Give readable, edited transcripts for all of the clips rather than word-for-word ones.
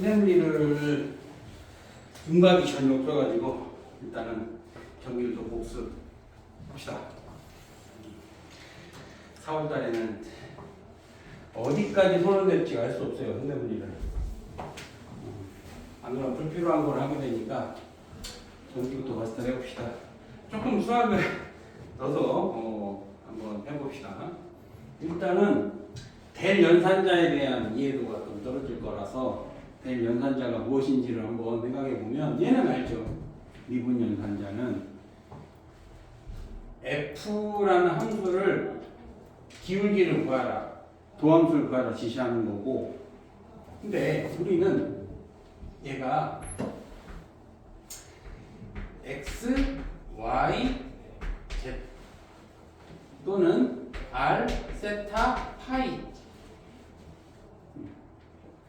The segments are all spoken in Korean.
선생님을 음각이 전혀 없어가지고 일단은 경기를 좀 복습합시다. 4월달에는 어디까지 손을 댈지 알 수 없어요. 선생님을 안 그러면 불필요한 걸 하게 되니까 전기부터 마스터 해봅시다. 조금 수학을 넣어서 한번 해봅시다. 일단은 될 연산자에 대한 이해도가 좀 떨어질 거라서 될 연산자가 무엇인지를 한번 생각해 보면 얘는 알죠. 미분 연산자는 f라는 함수를 기울기를 구하라, 도함수를 구하라 지시하는 거고, 근데 우리는 얘가 x, y, z 또는 r, 세타, 파이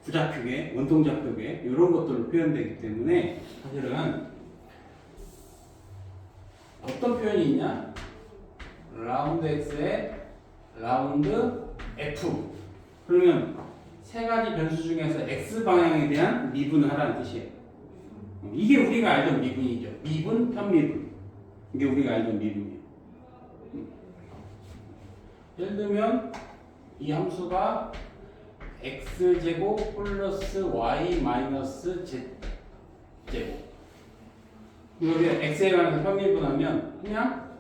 부좌표계, 원통좌표계 이런 것들로 표현되기 때문에 사실은 어떤 표현이 있냐? 라운드 x에 라운드 f. 그러면 세 가지 변수 중에서 x 방향에 대한 미분을 하라는 뜻이에요. 이게 우리가 알던 미분이죠. 미분, 편미분. 이게 우리가 알던 미분이에요. 예를 들면 이 함수가 x제곱 플러스 y 마이너스 z제곱. 우리가 x에 관해서 편미분하면 그냥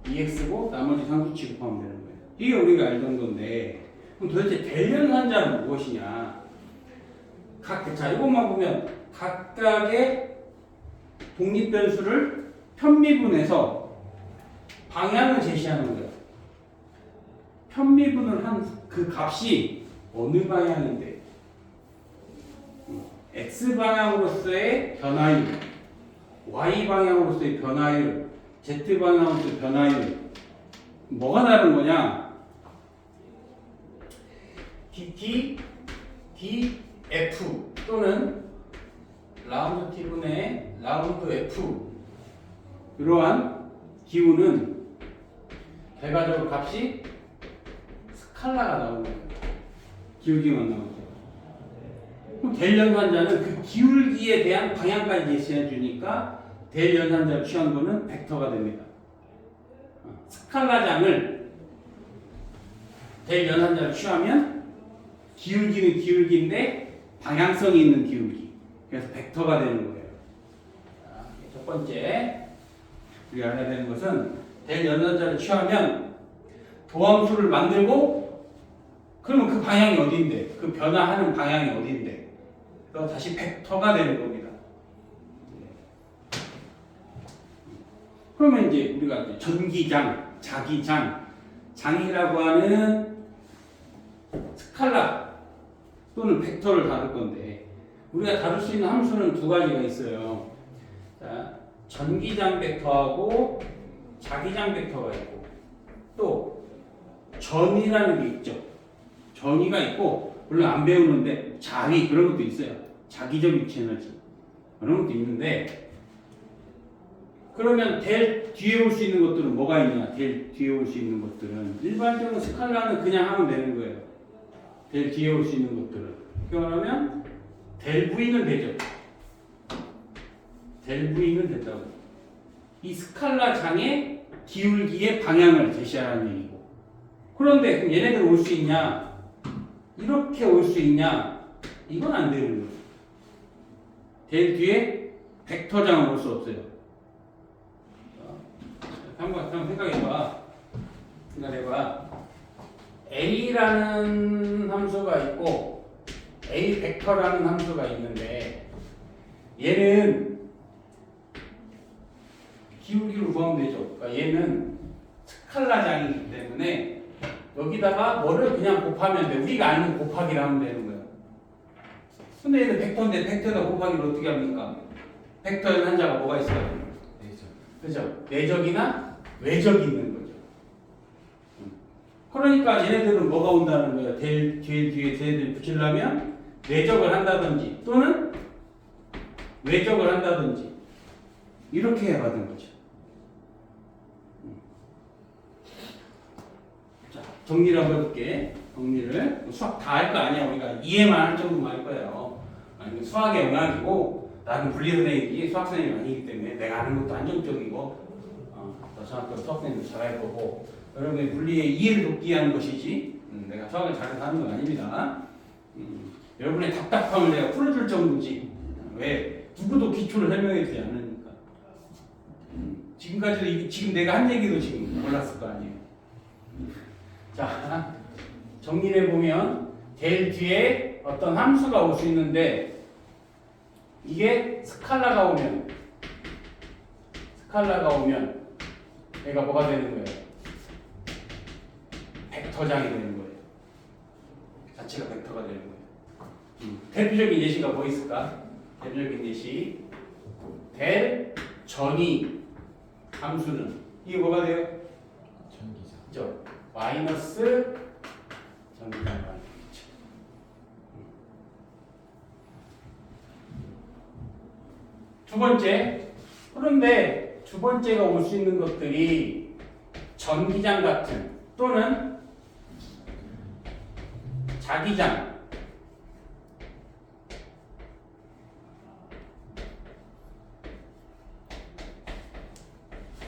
2x고 나머지 상수 취급하면 되는 거예요. 이게 우리가 알던 건데, 그럼 도대체 될 연산자는 무엇이냐? 자, 이것만 보면 각각의 독립변수를 편미분해서 방향을 제시하는 거예요. 편미분을 한 그 값이 어느 방향인데, x 방향으로서의 변화율, y 방향으로서의 변화율, z 방향으로서의 변화율, 뭐가 다른 거냐? dt, df 또는 라운드 t분의 라운드 f, 이러한 기호는 결과적으로 값이 스칼라가 나오는 거예요. 기울기만 나오죠. 그럼 될 연산자는 그 기울기에 대한 방향까지 제시해 주니까 될 연산자를 취한 거는 벡터가 됩니다. 스칼라장을 될 연산자를 취하면 기울기는 기울기인데 방향성이 있는 기울기. 그래서 벡터가 되는 거예요. 자, 첫 번째 우리가 알아야 되는 것은 될 연산자를 취하면 도함수를 만들고, 그러면 그 방향이 어디인데? 그 변화하는 방향이 어디인데? 그래서 다시 벡터가 되는 겁니다. 그러면 이제 우리가 전기장, 자기장, 장이라고 하는 스칼라 또는 벡터를 다룰 건데, 우리가 다룰 수 있는 함수는 두 가지가 있어요. 자, 전기장 벡터하고 자기장 벡터가 있고, 또 전이라는 게 있죠. 전위가 있고, 물론 안 배우는데 자위 그런 것도 있어요. 자기적 위치 에너지 그런 것도 있는데, 그러면 될 뒤에 올 수 있는 것들은 뭐가 있냐? 될 뒤에 올 수 있는 것들은 일반적으로 스칼라는 그냥 하면 되는 거예요. 될 뒤에 올 수 있는 것들은, 그러면 del v는 되죠. del v는 된다고. 이 스칼라 장의 기울기의 방향을 제시하라는 얘기고. 그런데 그럼 얘네들 올 수 있냐? 이렇게 올 수 있냐? 이건 안 되는 거예요. 될 뒤에 벡터장은 올 수 없어요. 한번 생각해봐. A라는 함수가 있고 A 벡터라는 함수가 있는데, 얘는 기울기를 구하면 되죠. 그러니까 얘는 스칼라장이기 때문에 여기다가 뭐를 그냥 곱하면 돼. 우리가 아는 곱하기를 하면 되는 거예요. 근데 얘는 벡터인데 벡터에다 곱하기를 어떻게 합니까? 벡터 연산자가 뭐가 있어요? 그죠? 내적이나 외적이 있는 거죠. 그러니까 얘네들은 뭐가 온다는 거예요? 뒤에 쟤네들 붙이려면 내적을 한다든지 또는 외적을 한다든지 이렇게 해야 받는 거죠. 자, 정리를 한번 해볼게. 정리를 수학 다 할 거 아니야. 우리가 이해만 할 정도만 할 거예요. 이건 수학의 영역이고 나는 분리 선생님이 수학 선생님이 아니기 때문에 내가 아는 것도 안정적이고 더 정확하게 수학 선생님도 잘할 거고 여러분의 분리의 이해를 돕기 위한 것이지 내가 수학을 잘해서 하는 건 아닙니다. 여러분의 답답함을 내가 풀어줄 정도지 왜 누구도 기초를 설명해 주지 않으니까 지금까지도 지금 내가 한 얘기도 지금 몰랐을 거 아니에요. 자 정리를 해보면 될 뒤에 어떤 함수가 올 수 있는데 이게 스칼라가 오면 얘가 뭐가 되는 거예요? 벡터장이 되는 거예요. 자체가 벡터가 되는 거예요. 대표적인 예시가 뭐 있을까? 대표적인 예시 델 전이 함수는 이게 뭐가 돼요? 전기장. 그죠? 마이너스 전기장. 두 번째, 그런데 두 번째가 올 수 있는 것들이 전기장 같은 또는 자기장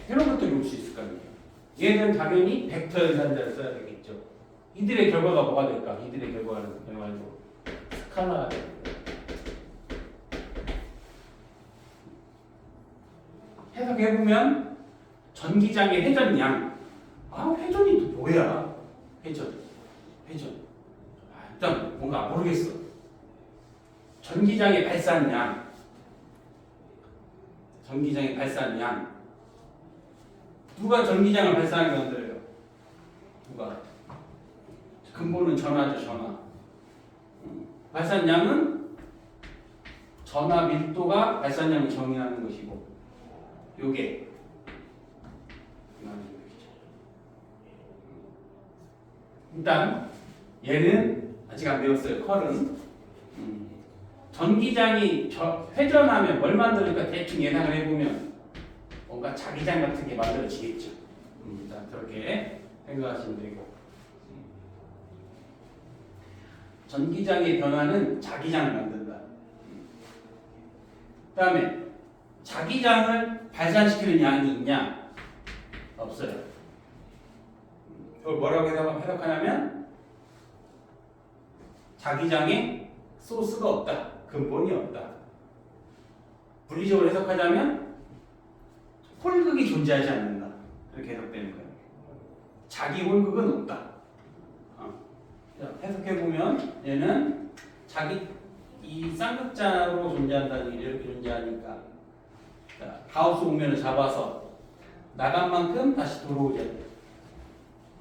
이런 것들이 올 수 있을 거 아니에요. 얘는 당연히 벡터 연산자를 써야 되겠죠. 이들의 결과가 뭐가 될까? 이들의 결과는 스칼라가 됩니다. 해석해보면 전기장의 회전량 회전이 또 뭐야? 회전 일단 뭔가 모르겠어. 전기장의 발산량 누가 전기장을 발산하게 만들어요? 누가? 근본은 전하죠. 전하. 발산량은 전하 밀도가 발산량을 정의하는 것이고 요게 일단 얘는 아직 안 배웠어요. 컬은 전기장이 회전하면 뭘 만들까 대충 예상을 해보면 뭔가 자기장 같은 게 만들어지겠죠. 일단 그렇게 생각하시면 되고 전기장의 변화는 자기장을 만든다. 그 다음에 자기장을 발산시키는 양이 있냐? 없어요. 그걸 뭐라고 해석하냐면 자기장에 소스가 없다. 근본이 없다. 분리적으로 해석하자면 홀극이 존재하지 않는다. 이렇게 해석되는 거예요. 자기 홀극은 없다. 해석해보면 얘는 이 쌍극자로 존재한다는 게 이렇게 존재하니까 가우스 곡면을 잡아서 나간 만큼 다시 들어오죠.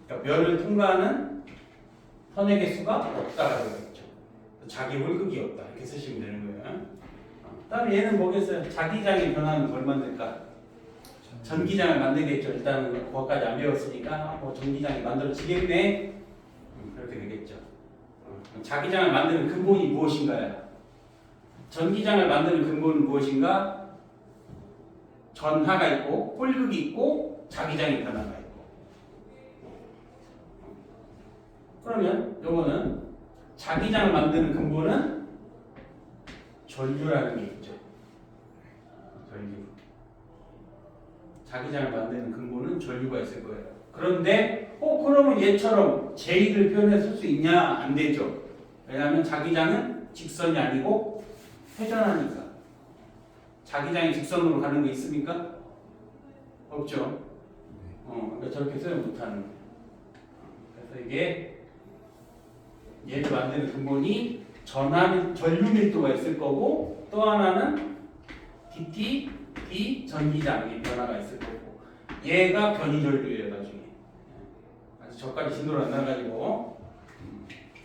그러니까 면을 통과하는 선의 개수가 없다라고 되겠죠. 자기 홀극이 없다 이렇게 쓰시면 되는 거예요. 그다음에 얘는 뭐겠어요? 자기장의 변화는 뭘 만들까? 전기장을 만들겠죠. 일단은 그것까지 안 배웠으니까 뭐 전기장이 만들어지겠네. 그렇게 되겠죠. 자기장을 만드는 근본이 무엇인가요? 전기장을 만드는 근본은 무엇인가? 전하가 있고 홀극이 있고 자기장의 변화가 있고. 그러면 요거는 자기장을 만드는 근본은 전류라는 게 있죠. 전류. 자기장을 만드는 근본은 전류가 있을 거예요. 그런데 그러면 얘처럼 J를 표현해 쓸 수 있냐? 안 되죠. 왜냐하면 자기장은 직선이 아니고 회전하니까. 자기장이 직선으로 가는 게 있습니까? 없죠. 그러니까 저렇게 쓰면 못하는 거예요. 그래서 이게 얘를 만드는 근본이 전류 밀도가 있을 거고 또 하나는 DT, D 전기장의 변화가 있을 거고 얘가 변이전류예요 나중에. 아직 저까지 진도를 안 나가지고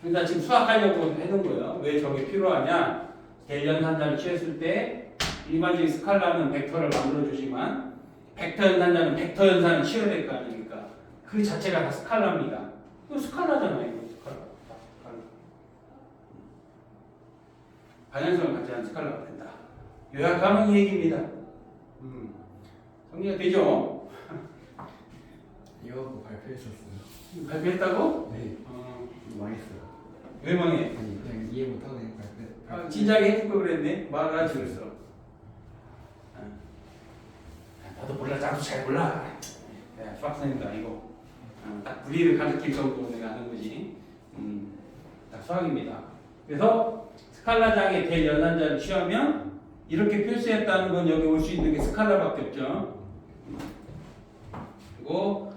그러니까 지금 수학하려고 해둔 거예요. 왜 저게 필요하냐? 델연산자를 취했을 때 일반적인 스칼라는 벡터를 만들어주지만 벡터 연산자는 벡터 연산을 취해야 될 거 아닙니까? 그 자체가 다 스칼라입니다. 이거 스칼라잖아요. 이거 스칼라. 방향성을 갖지 않은 스칼라가 된다. 요약하면 이 얘기입니다. 정리가 되죠? 이거 발표했었어요. 발표했다고? 네. 망했어요. 왜 망해? 아니 그냥 이해 못하고 그냥 진작에 해줄 걸 그랬네. 말을 하지 그랬어. 나도 몰라. 나도 잘 몰라. 야, 수학생도 아니고 딱 분리를 가르칠 정도로 내가 하는 거지. 딱 수학입니다. 그래서 스칼라장에 대연한자를 취하면 이렇게 표시했다는 건 여기 올 수 있는 게 스칼라밖에 없죠. 그리고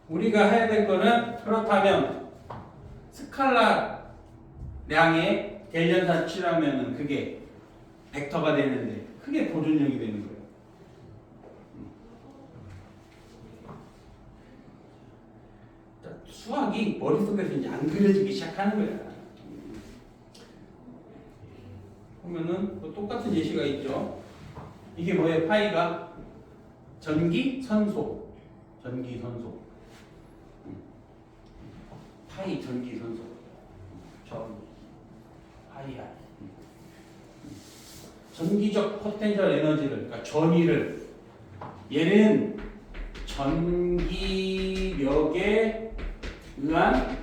우리가 해야 될 거는 그렇다면 스칼라량의 대연사 취하면은 그게 벡터가 되는데 그게 보존력이 되는 거예요. 수학이 머릿속에서 이제 안 그려지기 시작하는 거야. 보면은 또 똑같은 예시가 있죠. 이게 뭐예요? 파이가 전기, 선소. 전기, 선소. 파이, 전기, 선소. 파이야. 전기적 포텐셜 에너지를, 그러니까 전위를, 얘는 전기력에 의한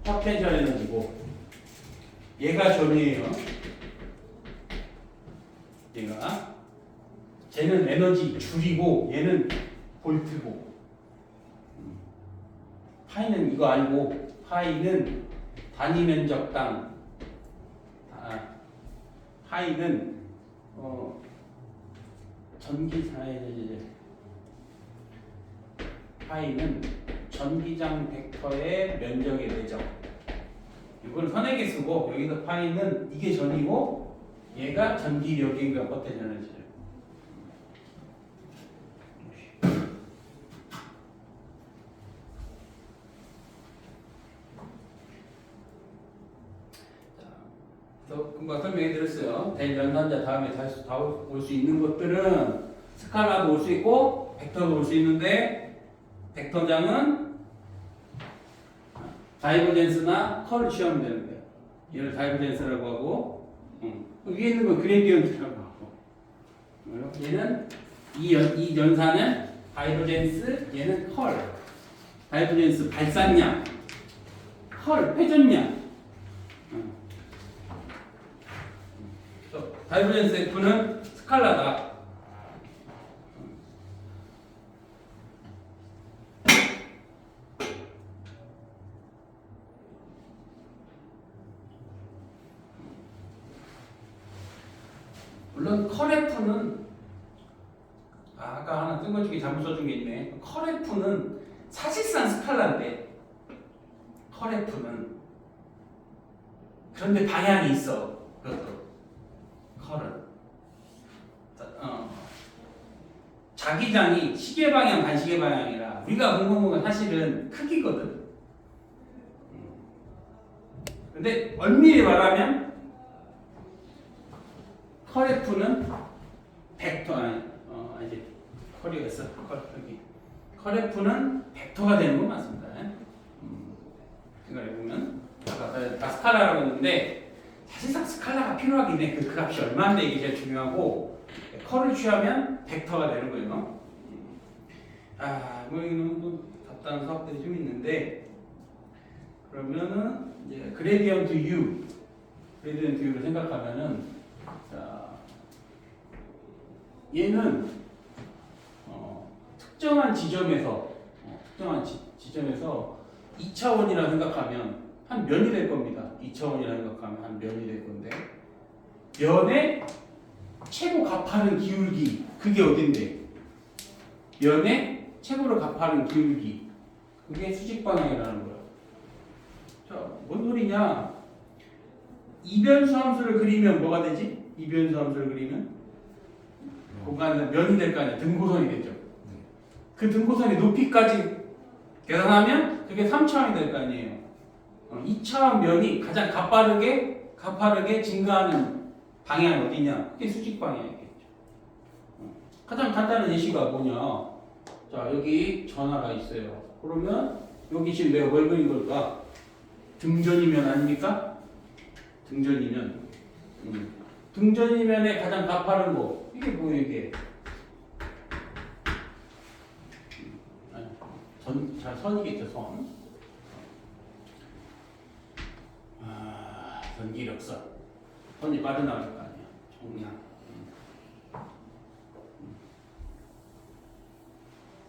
포텐셜 에너지고, 얘가 전위예요. 얘가 쟤는 에너지 줄이고 얘는 볼트고. 파이는 이거 알고, 파이는 단위 면적당, 파이는 파이는 전기장 벡터의 면적의 내적. 이걸 선에게 쓰고, 여기서 파이는 이게 전이고 얘가 전기력인가 포텐셜 에너지죠. 그래서 금방 설명해 드렸어요. 대연산자 다음에 다시 다 올 수 있는 것들은 스칼라도 올 수 있고 벡터도 올 수 있는데, 벡터장은 다이버젠스나 컬을 취하면 되는 거예요. 얘를 다이버젠스라고 하고, 위에 있는 건 그레디언트라고 하고, 얘는 이 연산은 다이버젠스, 얘는 컬. 다이버젠스 발산량, 컬 회전량. 다이버젠스 F는 스칼라다. 물론 컬F는 아까 하나 뜬 것 중에 잘못 써준 게 있네. 컬F는 사실상 스칼라인데, 컬F는 그런데 방향이 있어. 그것도 컬은 자기장이 시계 방향 반시계 방향이라 우리가 궁금한 건 사실은 크기거든. 근데 엄밀히 말하면 컬F는 벡터 이제 컬이었어. 컬F는 벡터가 되는 건 맞습니다. 생각해 보면 아까 스칼라라고 했는데 사실상 스칼라가 필요하긴 해. 그 값이 얼마인데 이게 제일 중요하고, 컬을 취하면 벡터가 되는 거예요. 뭐 이거는 또 간단한 수학들이 좀 있는데, 그러면은 이제 그레디언트 U를 생각하면은, 자, 얘는 특정한 지점에서 2차원이라 생각하면 한 면이 될 겁니다. 2차원이라 생각하면 한 면이 될 건데, 면의 최고 값하는 기울기, 그게 어딘데? 면의 최고로 값하는 기울기, 그게 수직 방향이라는 거야. 자, 뭔 소리냐? 이변수 함수를 그리면 뭐가 되지? 이변수 함수를 그리면 공간에서 면이 될 거 아니야. 등고선이 되죠. 그 등고선의 높이까지 계산하면 그게 3차원이 될 거 아니에요. 2차원 면이 가장 가파르게 증가하는 방향이 어디냐? 그게 수직 방향이겠죠. 가장 간단한 예시가 뭐냐? 자, 여기 전화가 있어요. 그러면 여기 지금 내가 뭘 그린 걸까? 등전이면 아닙니까? 등전이면의 가장 가파른 거, 이게 뭐예요? 이게 선이겠죠. 선. 전기력선. 선이 빠져나갈 거 아니야. 총량.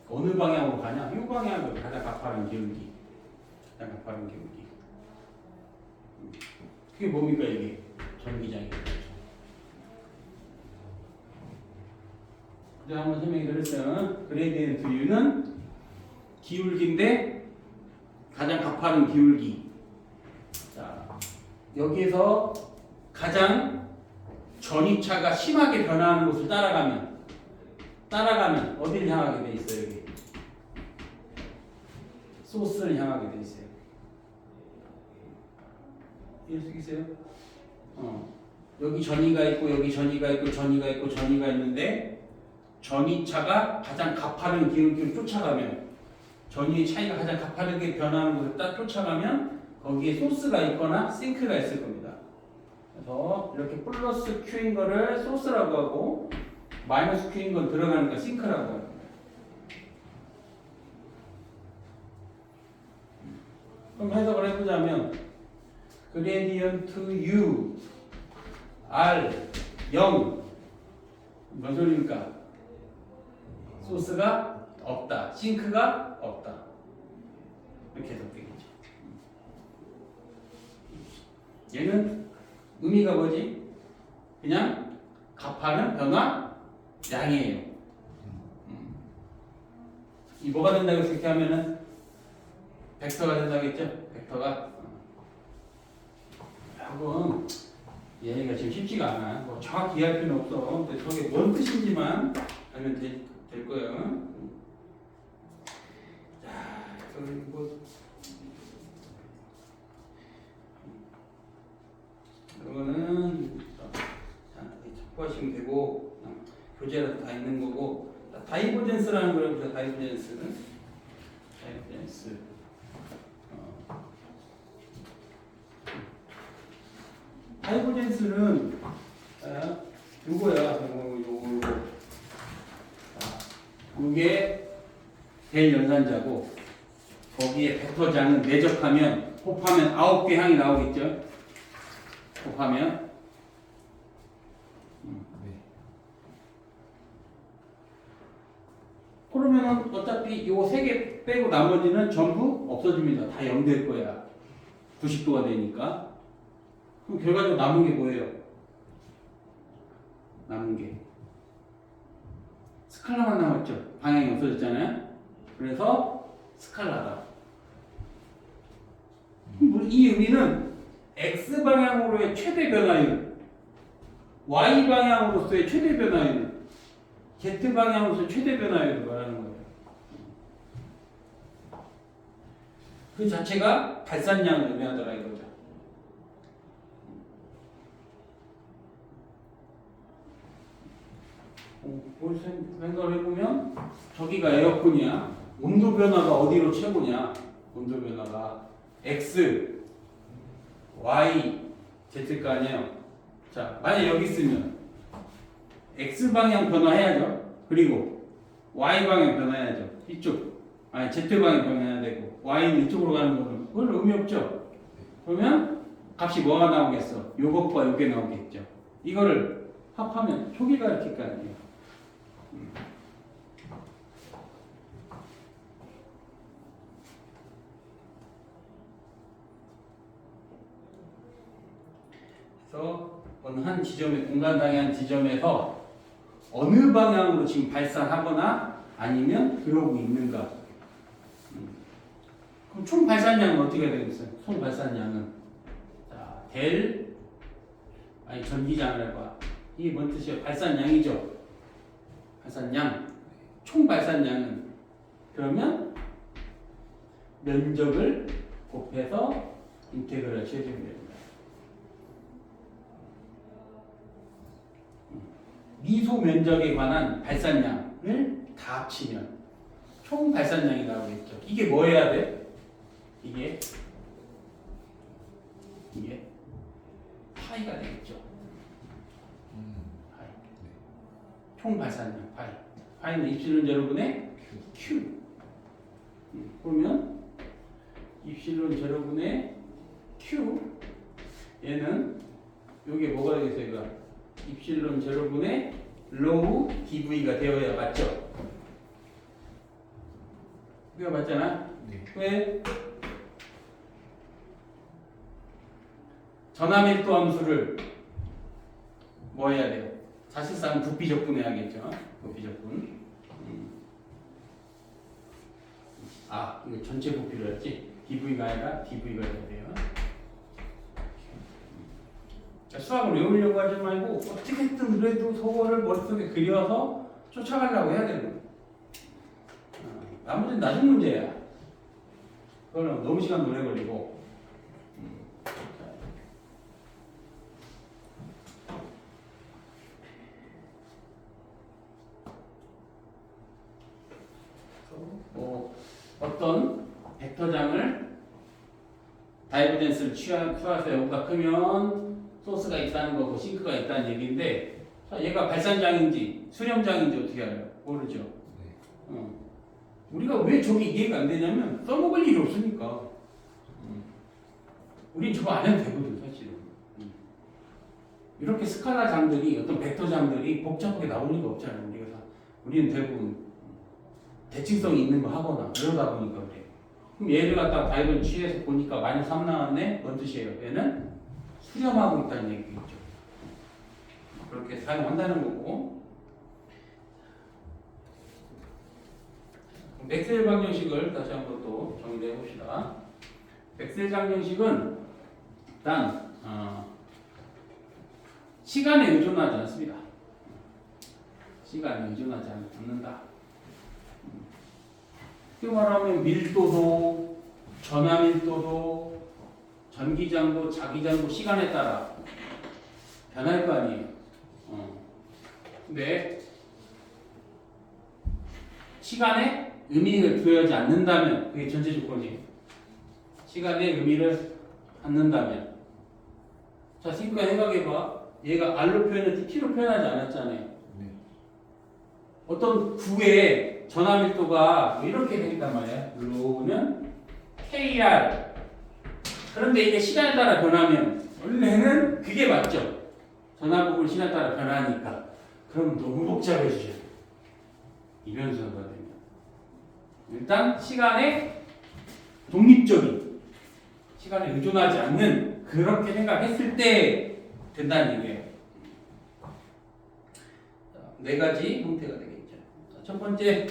어느 방향으로 가냐? 이 방향으로 가장 가파른 기울기. 가장 가파른 기울기. 그게 뭡니까 이게? 전기장이죠. 그래서 한번 설명이 드렸어요. 그레디언트 U는 기울기인데 가장 가파른 기울기. 자, 여기에서 가장 전위차가 심하게 변화하는 곳을 따라가면 어디를 향하게 돼 있어요? 여기 소스를 향하게 돼 있어요. 이해할 수 있어요? 여기 전위가 있고 여기 전위가 있고 전위가 있고 전위가 있는데 전위차가 가장 가파른 기울기를 쫓아가면 전위의 차이가 가장 가파르게 변하는 곳을 딱 쫓아가면 거기에 소스가 있거나 싱크가 있을 겁니다. 그래서 이렇게 플러스 Q인 거를 소스라고 하고 마이너스 Q인 건 들어가니까 싱크라고 합니다. 그럼 해석을 해보자면 그레디언트 U R 0 뭔 소리입니까? 소스가 없다. 싱크가 없다. 이렇게 해석되겠죠. 얘는 의미가 뭐지? 그냥 가파른 변화 양이에요. 이 뭐가 된다고 이렇게 하면은 벡터가 된다고 했죠? 벡터가 조금 얘가 지금 쉽지가 않아. 뭐 정확히 이해할 필요는 없어. 근데 저게 뭔 뜻인지만 알면 될 거예요. 자, 그리고 이거는 참고하시면 되고 교재라도 다 있는 거고 다이버젠스라는 걸 보자. 다이버젠스. 다이버젠스는 요거야. 요거. 요게 델 연산자고 거기에 벡터장은 내적하면 곱하면 9개 항이 나오겠죠. 곱하면 그러면은 어차피 요 3개 빼고 나머지는 전부 없어집니다. 다 0 될 거야. 90도가 되니까. 그럼 결과적으로 남은 게 뭐예요? 남은 게 스칼라만 남았죠. 방향이 없어졌잖아요. 그래서 스칼라다. 이 의미는 X 방향으로의 최대 변화율, Y 방향으로서의 최대 변화율, Z 방향으로서의 최대 변화율을 말하는 거예요. 그 자체가 발산량을 의미하더라 이거죠. 생각을 해보면 저기가 에어컨이야. 온도 변화가 어디로 최고냐? 온도 변화가 X, Y, Z가 아니에요. 자, 만약 여기 있으면 X 방향 변화해야죠. 그리고 Y 방향 변화해야죠. 이쪽, 아니 Z 방향 변화해야 되고 Y는 이쪽으로 가는 거는 별로 의미 없죠. 그러면 값이 뭐가 나오겠어? 요것과 요게 나오겠죠. 이거를 합하면 초기가 이렇게 가는 거예요. 그래서 어느 한 지점의 공간상의 한 지점에서 어느 방향으로 지금 발산하거나 아니면 그러고 있는가. 그럼 총 발산량은 어떻게 되겠어요? 총 발산량은 자, 아니 전기장을 해봐. 이게 뭔 뜻이에요? 발산량이죠. 발산량. 총 발산량은 그러면 면적을 곱해서 인테그랄 취해주면 됩니다. 미소 면적에 관한 발산량을 다 합치면 총 발산량이 나오겠죠. 이게 뭐 해야 돼? 이게 파이가 되겠죠. 파이. 총 발산량 파이. 파이는 입실론 제로분의 Q. 그러면 입실론 제로분의 Q. 얘는 요게 뭐가 되겠어요? 이거 입실론 제로분의 로우 dv가 되어야 맞죠? 이거 맞잖아? 네. 왜? 전함밀도 함수를 뭐 해야 돼요? 사실상 부피 적분해야겠죠? 부피 적분. 아, 이거 전체 부피로 했지? dv가 아니라 dv가 돼야 돼요. 수학을 외우려고 하지 말고 어떻게든 그래도 소거를 머릿속에 그려서 쫓아가려고 해야 되는 거예요. 나머지는 나중 문제야. 그거는 너무 시간 오래 걸리고. 어떤 벡터장을 다이버전스를 취해서 여기가 크면 소스가 있다는 거고 싱크가 있다는 얘기인데, 자, 얘가 발산장인지 수렴장인지 어떻게 알아요? 모르죠. 네. 우리가 왜 저게 이해가 안 되냐면 써먹을 일이 없으니까. 우린 저거 안 해도 되거든 사실은. 이렇게 스칼라 장들이 어떤 벡터 장들이 복잡하게 나올 리가 없잖아요. 우리는 대부분 대칭성이 있는 거 하거나 그러다 보니까 그래. 그럼 얘를 갖다가 다이버전 취해서 보니까 마이너스 3 나왔네. 뭔 뜻이에요? 얘는 수렴하고 있다는 얘기겠죠. 그렇게 사용한다는 거고. 맥스웰 방정식을 다시 한번 또 정리해 봅시다. 맥스웰 방정식은 일단 시간에 의존하지 않습니다. 시간에 의존하지 않는다. 쉽게 말하면 밀도도, 전하 밀도도, 전기장도, 자기장도 시간에 따라 변할 거 아니에요. 근데 시간에 의미를 부여하지 않는다면 그게 전제 조건이에요. 시간에 의미를 갖는다면. 자, 지금까지 생각해봐. 얘가 R로 표현했지 T로 표현하지 않았잖아요. 네. 어떤 구의 전하 밀도가 이렇게 되니까 말이야. 로우는 KR. 그런데 이게 시간에 따라 변하면 원래는 그게 맞죠. 전하폭을 시간에 따라 변하니까. 그럼 너무 복잡해지죠. 이변수가 되면. 일단 시간에 독립적인, 시간에 의존하지 않는 그렇게 생각했을 때 된다는 얘기예요. 네 가지 형태가 되겠죠. 첫 번째,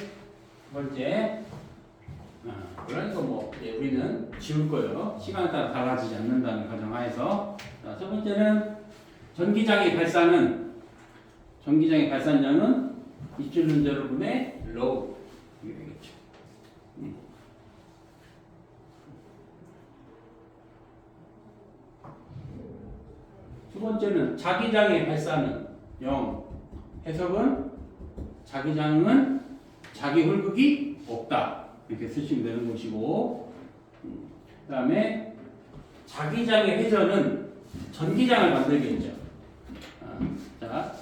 그러니까 뭐 우리는 지울 거예요. 시간에 따라 달라지지 않는다는 가정하에서. 자, 첫 번째는 전기장의 발산량은 입출론 제로분의 로우 이게 되겠죠. 두 번째는 자기장의 발산은 0. 해석은 자기장은 자기 홀극이 없다. 이렇게 쓰시면 되는 것이고, 그 다음에 자기장의 회전은 전기장을 만들겠죠. 자,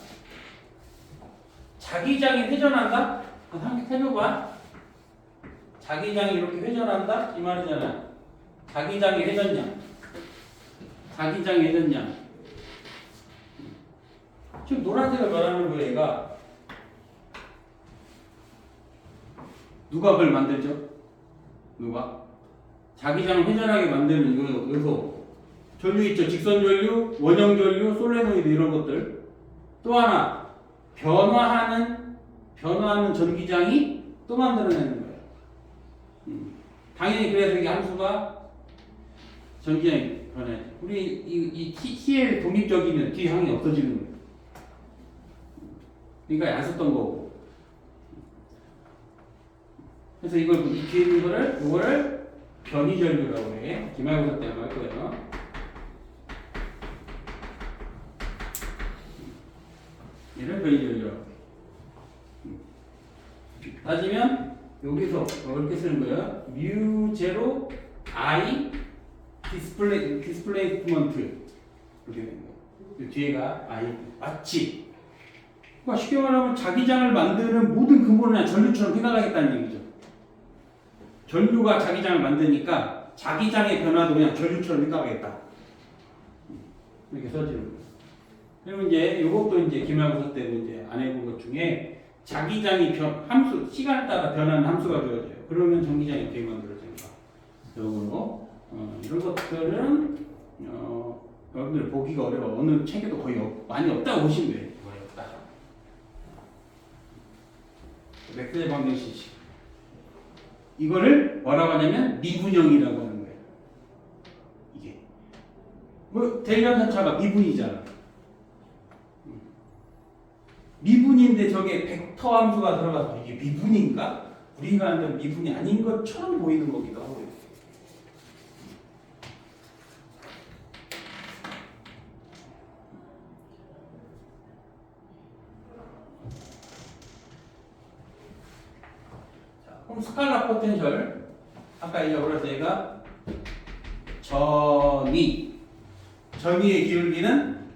자기장이 회전한다? 생각해봐. 자기장이 이렇게 회전한다? 이 말이잖아. 자기장의 회전량. 지금 노란색을 말하는 거예요, 얘가. 누가 그걸 만들죠? 누가? 자기장을 회전하게 만드는 이거, 여기서 전류 있죠? 직선 전류, 원형 전류, 솔레노이드 이런 것들. 또 하나, 변화하는 전기장이 또 만들어내는 거예요. 당연히 그래서 이게 함수가 전기장이 변해. 우리 이 T의 독립적이면 뒤에 항이 없어지는 거예요. 그러니까 안 썼던 거고. 그래서 이걸 이 뒤에 있는 이거를 변이전류라고 해. 기말고사 때 할 거예요. 얘를 변이전류라고 해. 따지면 여기서 이렇게 쓰는 거예요. 뮤 제로 I 디스플레이스먼트 이렇게 되는 거예요. 뒤에가 I 마치. 그러니까 쉽게 말하면 자기장을 만드는 모든 근본은 그냥 전류처럼 생각하겠다는 얘기죠. 전류가 자기장을 만드니까 자기장의 변화도 그냥 전류처럼 생각하겠다. 이렇게 써지는 거예요. 그리고 이제 이것도 이제 기말고사 때도 이제 안 해본 것 중에 자기장이 함수 시간에 따라 변하는 함수가 되어져요. 그러면 전기장이 어떻게 만들어진가? 이런 이런 것들은 여러분들 보기가 어려워. 어느 책에도 거의 많이 없다고 보시면 돼요. 거의 없다. 맥스웰 방정식. 이거를 뭐라고 하냐면 미분형이라고 하는 거예요. 이게 뭐 대면사차가 미분이잖아. 미분인데 저게 벡터 함수가 들어가서 이게 미분인가? 우리가 아는 미분이 아닌 것처럼 보이는 거기도 하고요. 자, 그럼 스칼라 포텐셜 아까 얘기해서 얘가 전위의 기울기는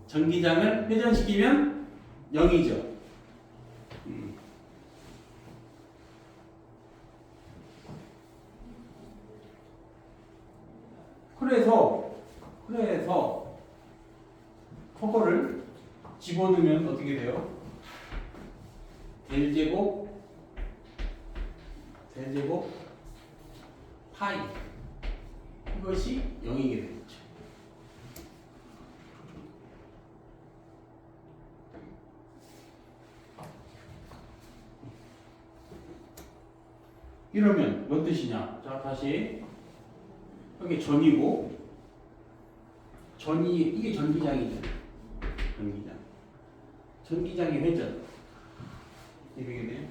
전기장을 회전시키면 0이죠. 그래서 그거를 집어넣으면 어떻게 돼요? 델 제곱 파이 이것이 0이게 되겠죠. 이러면 뭔 뜻이냐? 자, 다시 여기 전이고 이게 전기장이죠. 전기장의 회전 이렇게 돼요.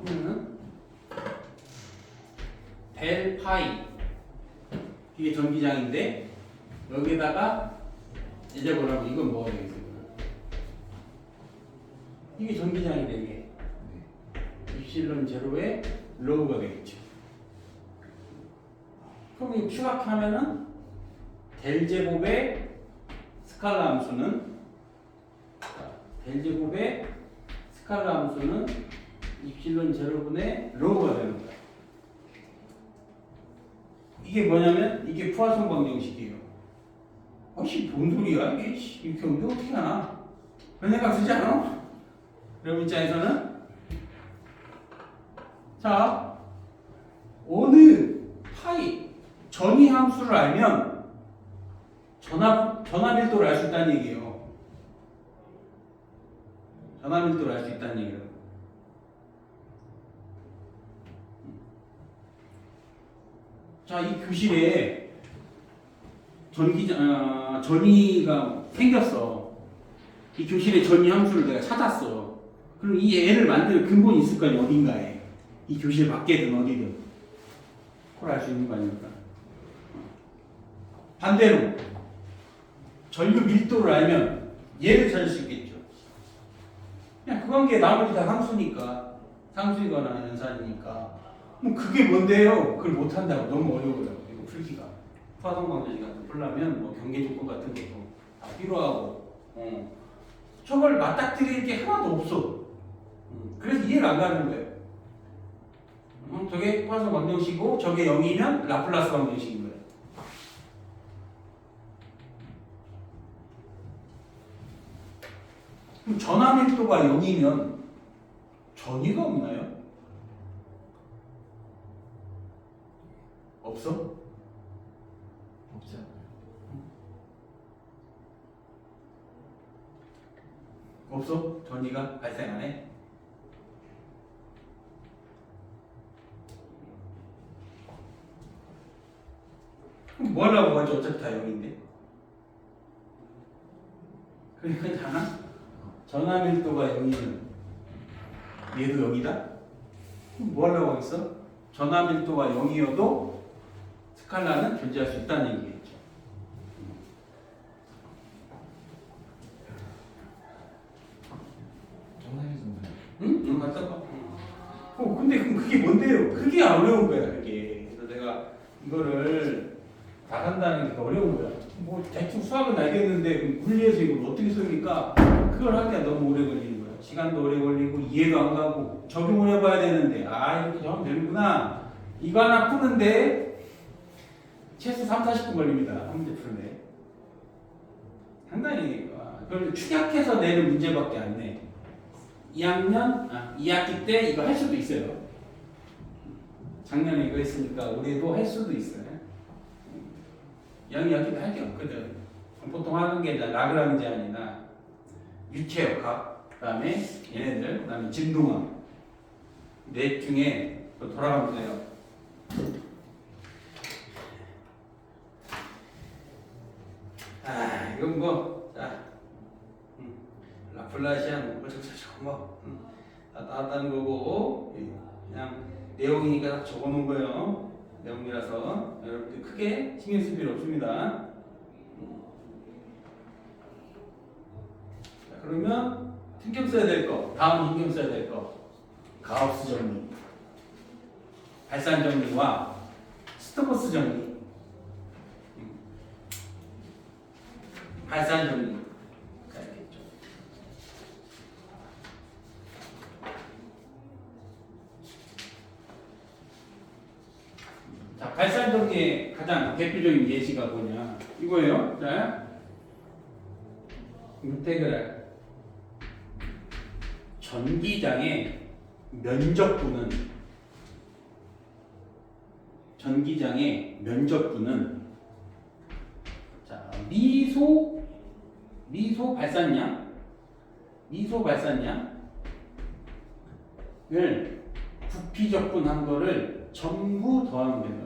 그러면은 델 파이 이게 전기장인데 여기다가 이제 뭐라고 이건 뭐가 되겠어요? 이게 전기장이 되게 입실론 제로의 로우가 되겠죠. 그럼 이거 추락하면은 델 제곱의 스칼라 함수는 입실론 제로분의 로우가 되는 거야. 이게 뭐냐면 이게 푸아송 방정식이에요. 아씨 뭔 소리야 이게 이렇게 오는데 어떻게 하나? 그런 생각 쓰지 않아? 여러분 입장에서는 자 어느 파이 전위 함수를 알면 전압밀도를 알 수 있다는 얘기예요. 전압밀도를 알 수 있다는 얘기예요. 자, 이 교실에 전위가 생겼어. 이 교실에 전위 함수를 내가 찾았어. 그럼 이 애를 만드는 근본이 있을 거 아니야, 어딘가에. 이 교실 밖에든 어디든. 그걸 알 수 있는 거 아닙니까? 반대로, 전류 밀도를 알면 얘를 찾을 수 있겠죠. 그냥 그 관계 나머지 다 상수니까. 상수이거나 연산이니까. 뭐 그게 뭔데요? 그걸 못한다고 너무 어려워요. 이거 풀기가. 푸아송 방정식 같은 거 풀려면 뭐 경계 조건 같은 것도 다 필요하고 저걸 맞닥뜨릴 게 하나도 없어. 그래서 이해가 안 가는 거예요. 저게 푸아송 방정식이고 저게 0이면 라플라스 방정식인 거예요. 그럼 전압밀도가 0이면 전위가 없나요? 없어? 없지 않아요? 없어? 전위가 발생 안 해? 그럼 뭐 하려고 하지? 어차피 다 0인데. 그러니까 하나 전압밀도가 0이면 얘도 0이다? 그럼 뭐 하려고 하겠어? 전압밀도가 0이어도 스칼라는 존재할 수 있다는 얘기겠죠. 정상에서는 응? 맞다. 근데 그럼 그게 뭔데요? 그게 어려운 거야, 이게. 그래서 내가 이거를 나간다는 게 어려운 거야. 뭐 대충 수학은 알겠는데 물리에서 이걸 어떻게 씁니까? 그걸 하기가 너무 오래 걸리는 거야. 시간도 오래 걸리고 이해도 안 가고 적용을 해봐야 되는데 이렇게 적으면 되는구나. 이거 하나 푸는데 최소 3, 40분 걸립니다. 한 문제 푸는데. 상당히 그걸 축약해서 내는 문제밖에 안 내. 2학기 때 이거 할 수도 있어요. 작년에 이거 했으니까 올해도 할 수도 있어요. 2학기 때 할 게 없거든. 보통 하는 게 라그랑지 제한이나 유체역학, 그다음에 얘네들, 그다음에 진동학 넷 중에 돌아가면 돼요. 이건 뭐, 라플라시안 다 나왔다는 거고, 그냥 내용이니까 딱 적어놓은 거예요. 내용이라서 여러분들 크게 신경 쓸 필요 없습니다. 자, 그러면 신경 써야 될 거, 다음 신경 써야 될 거, 가우스 정리, 발산 정리와 스토커스 정리. 발산 정리. 자, 발산 정리의 가장 대표적인 예시가 뭐냐? 이거예요. 자, 인테그랄 전기장의 면적분은 자, 미소 발산량을 부피 적분한 거를 전부 더하면 된다.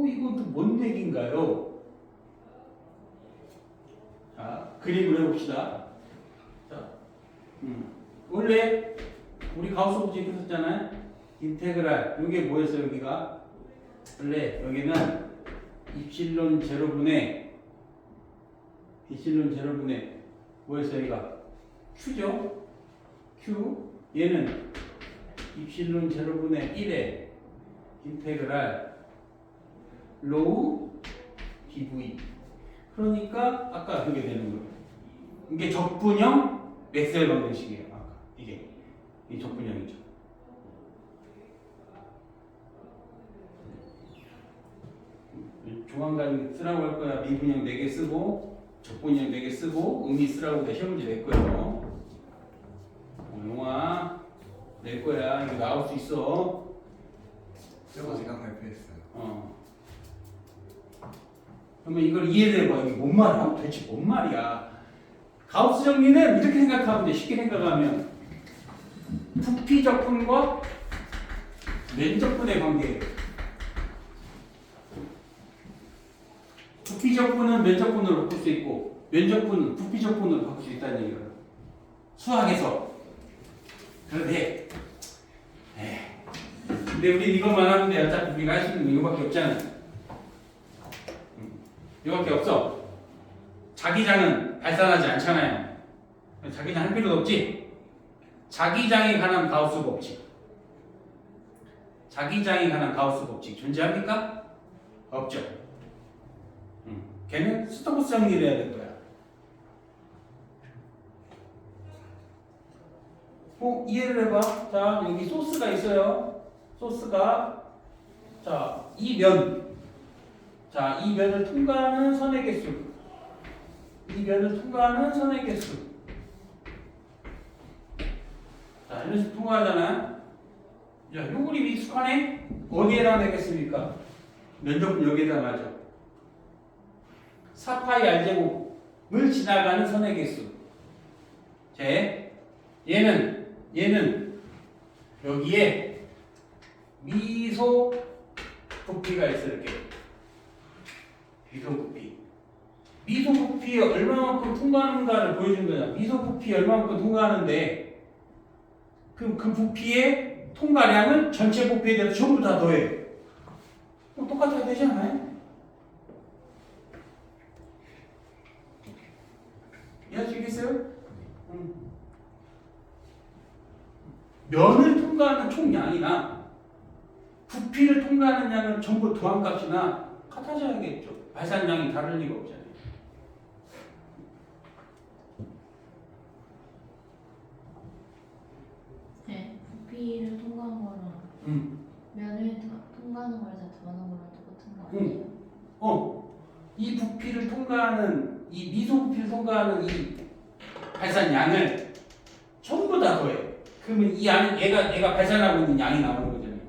이건 또 뭔 얘기인가요? 자, 그림을 해봅시다. 자, 원래 우리 가우스 법칙 했었잖아요. 인테그랄, 이게 뭐였어요? 여기가 원래 여기는 입실론 제로분의 뭐였어요? 여기가 Q죠? Q. 얘는 입실론 제로분의 1에 인테그랄 로우 dv. 그러니까 아까 그게 되는 거예요. 이게 적분형 맥스웰 방정식이에요. 아까 이게 적분형이죠. 조만간 쓰라고 할 거야. 미분형 4개 쓰고 적분형 4개 쓰고 의미 쓰라고 내 시험 문제 낼 거예요. 용아 낼 거야. 이거 나올 수 있어. 저거 제가 발표했어요. 그러면 이걸 이해를 해봐. 이게 뭔 말이야? 도대체 뭔 말이야? 가우스 정리는 이렇게 생각하면 돼. 쉽게 생각하면 부피 적분과 면적분의 관계예요. 부피 적분은 면적분으로 바꿀 수 있고 면적분은 부피 적분으로 바꿀 수 있다는 얘기예요. 수학에서. 그런데 근데 우리 이것만 하면 돼. 어차피 우리가 할 수 있는 거 이거밖에 없잖아. 이거밖에 없어. 자기장은 발산하지 않잖아요. 자기장 할 필요도 없지. 자기장에 관한 가우스 법칙. 존재합니까? 없죠. 걔는 스토커스 정리를 해야 될 거야. 이해를 해봐. 자, 여기 소스가 있어요. 소스가 이 면을 통과하는 선의 개수. 자, 이런 식으로 통과하잖아. 야, 요 그림 익숙하네? 어디에다 내겠습니까? 면적분 여기에다 맞아. 4파이 r제곱을 지나가는 선의 개수. 얘는 여기에 미소 부피가 있어. 이렇게 미소 부피 얼마만큼 통과하는가를 보여준 거야. 미소 부피 얼마만큼 통과하는데 그럼 그 부피의 통과량을 전체 부피에 대해서 전부 다 더해. 똑같아야 되지 않아요? 이해하시겠어요? 면을 통과하는 총량이나 부피를 통과하는 양은 전부 도함값이나 같아져야겠죠. 발산량이 다를 리가 없잖아요. 네, 부피를 통과한 거랑 면을 통과하는 거랑 다 더하는 거랑 똑같은 거 아니에요? 이 부피를 통과하는 이 미소 부피를 통과하는 이 발산량을 전부 다 더해. 그러면 이 양, 얘가 발산하고 있는 양이 나오는 거잖아요.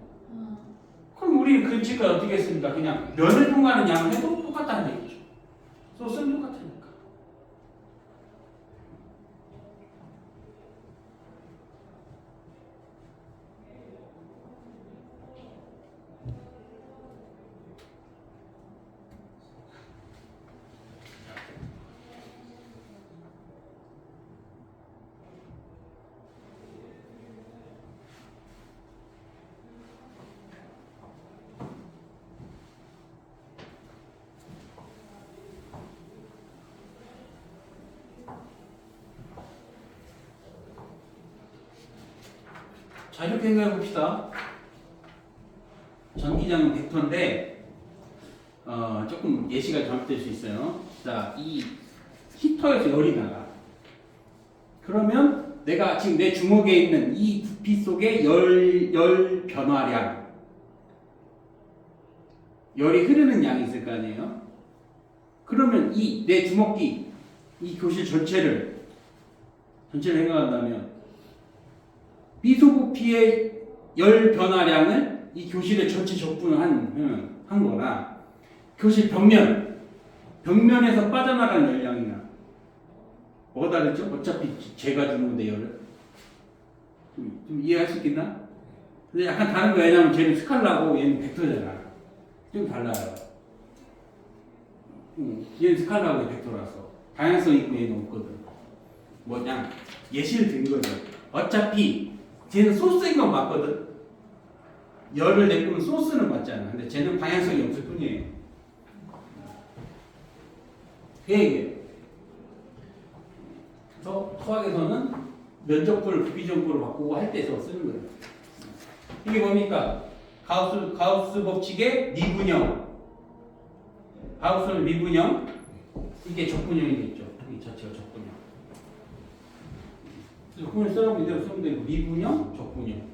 그럼 우리는 그 지금까지 어떻게 했습니까? 그냥 면을 통과하는 양을 해도 똑같다는 얘기죠. 소스는 똑같으니까. 자, 이렇게 생각해 봅시다. 전기장은 벡터인데 조금 예시가 잘못될 수 있어요. 자, 이 히터에서 열이 나가. 그러면 내가 지금 내 주먹에 있는 이 부피 속에 열 변화량, 열이 흐르는 양이 있을 거 아니에요? 그러면 이 내 주먹기, 이 교실 전체를 생각한다면 미소 부피의 열 변화량을 이 교실에 전체 적분을 한 거나 교실 벽면에서 빠져나가는 열량이나 뭐가 다르죠? 어차피 제가 주는 건데 열을 좀 이해할 수 있겠나? 근데 약간 다른 거 왜냐면 쟤는 스칼라고 얘는 벡터잖아. 좀 달라요. 얘는 스칼라고 벡터라서 방향성 있고 얘는 없거든. 뭐 그냥 예시를 든 거죠. 어차피 쟤는 소스인 건 맞거든. 열을 내뿜는 소스는 맞잖아. 근데 쟤는 방향성이 없을 뿐이에요. 그 얘기예요. 그래서 수학에서는 면적분을 부피적분으로 바꾸고 할 때서 쓰는 거예요. 이게 뭡니까? 가우스 법칙의 미분형. 가우스는 미분형. 이게 적분형이 되겠죠. 이 자체가 적분형. 적분을 쓰라고 이대로 쓰면 되고 미분형, 적분형.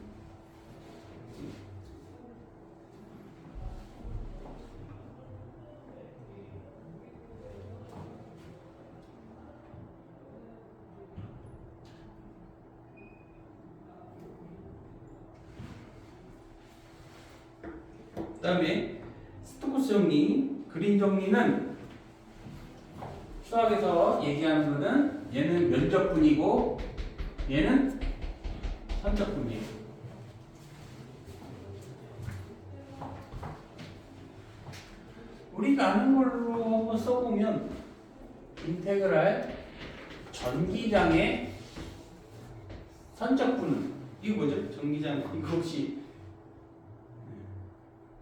그 다음에 스토크스 정리, 그린 정리는 수학에서 얘기하는 거는 얘는 면적분이고 얘는 선적분이에요. 우리가 아는 걸로 한번 써보면 인테그랄 전기장의 선적분은 이거 뭐죠? 전기장 이거 혹시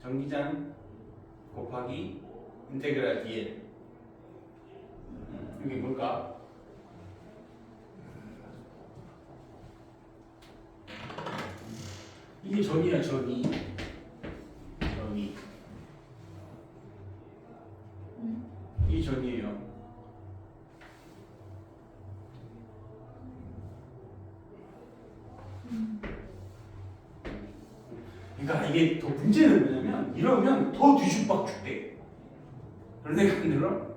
전기장 곱하기 인테그랄 dl 이게 뭘까? 이게 전이야 전이. 이 전이에요. 그러니까 이게 더 문제는 뭐냐면 이러면 더 뒤죽박죽돼. 그런 생각 안 들어?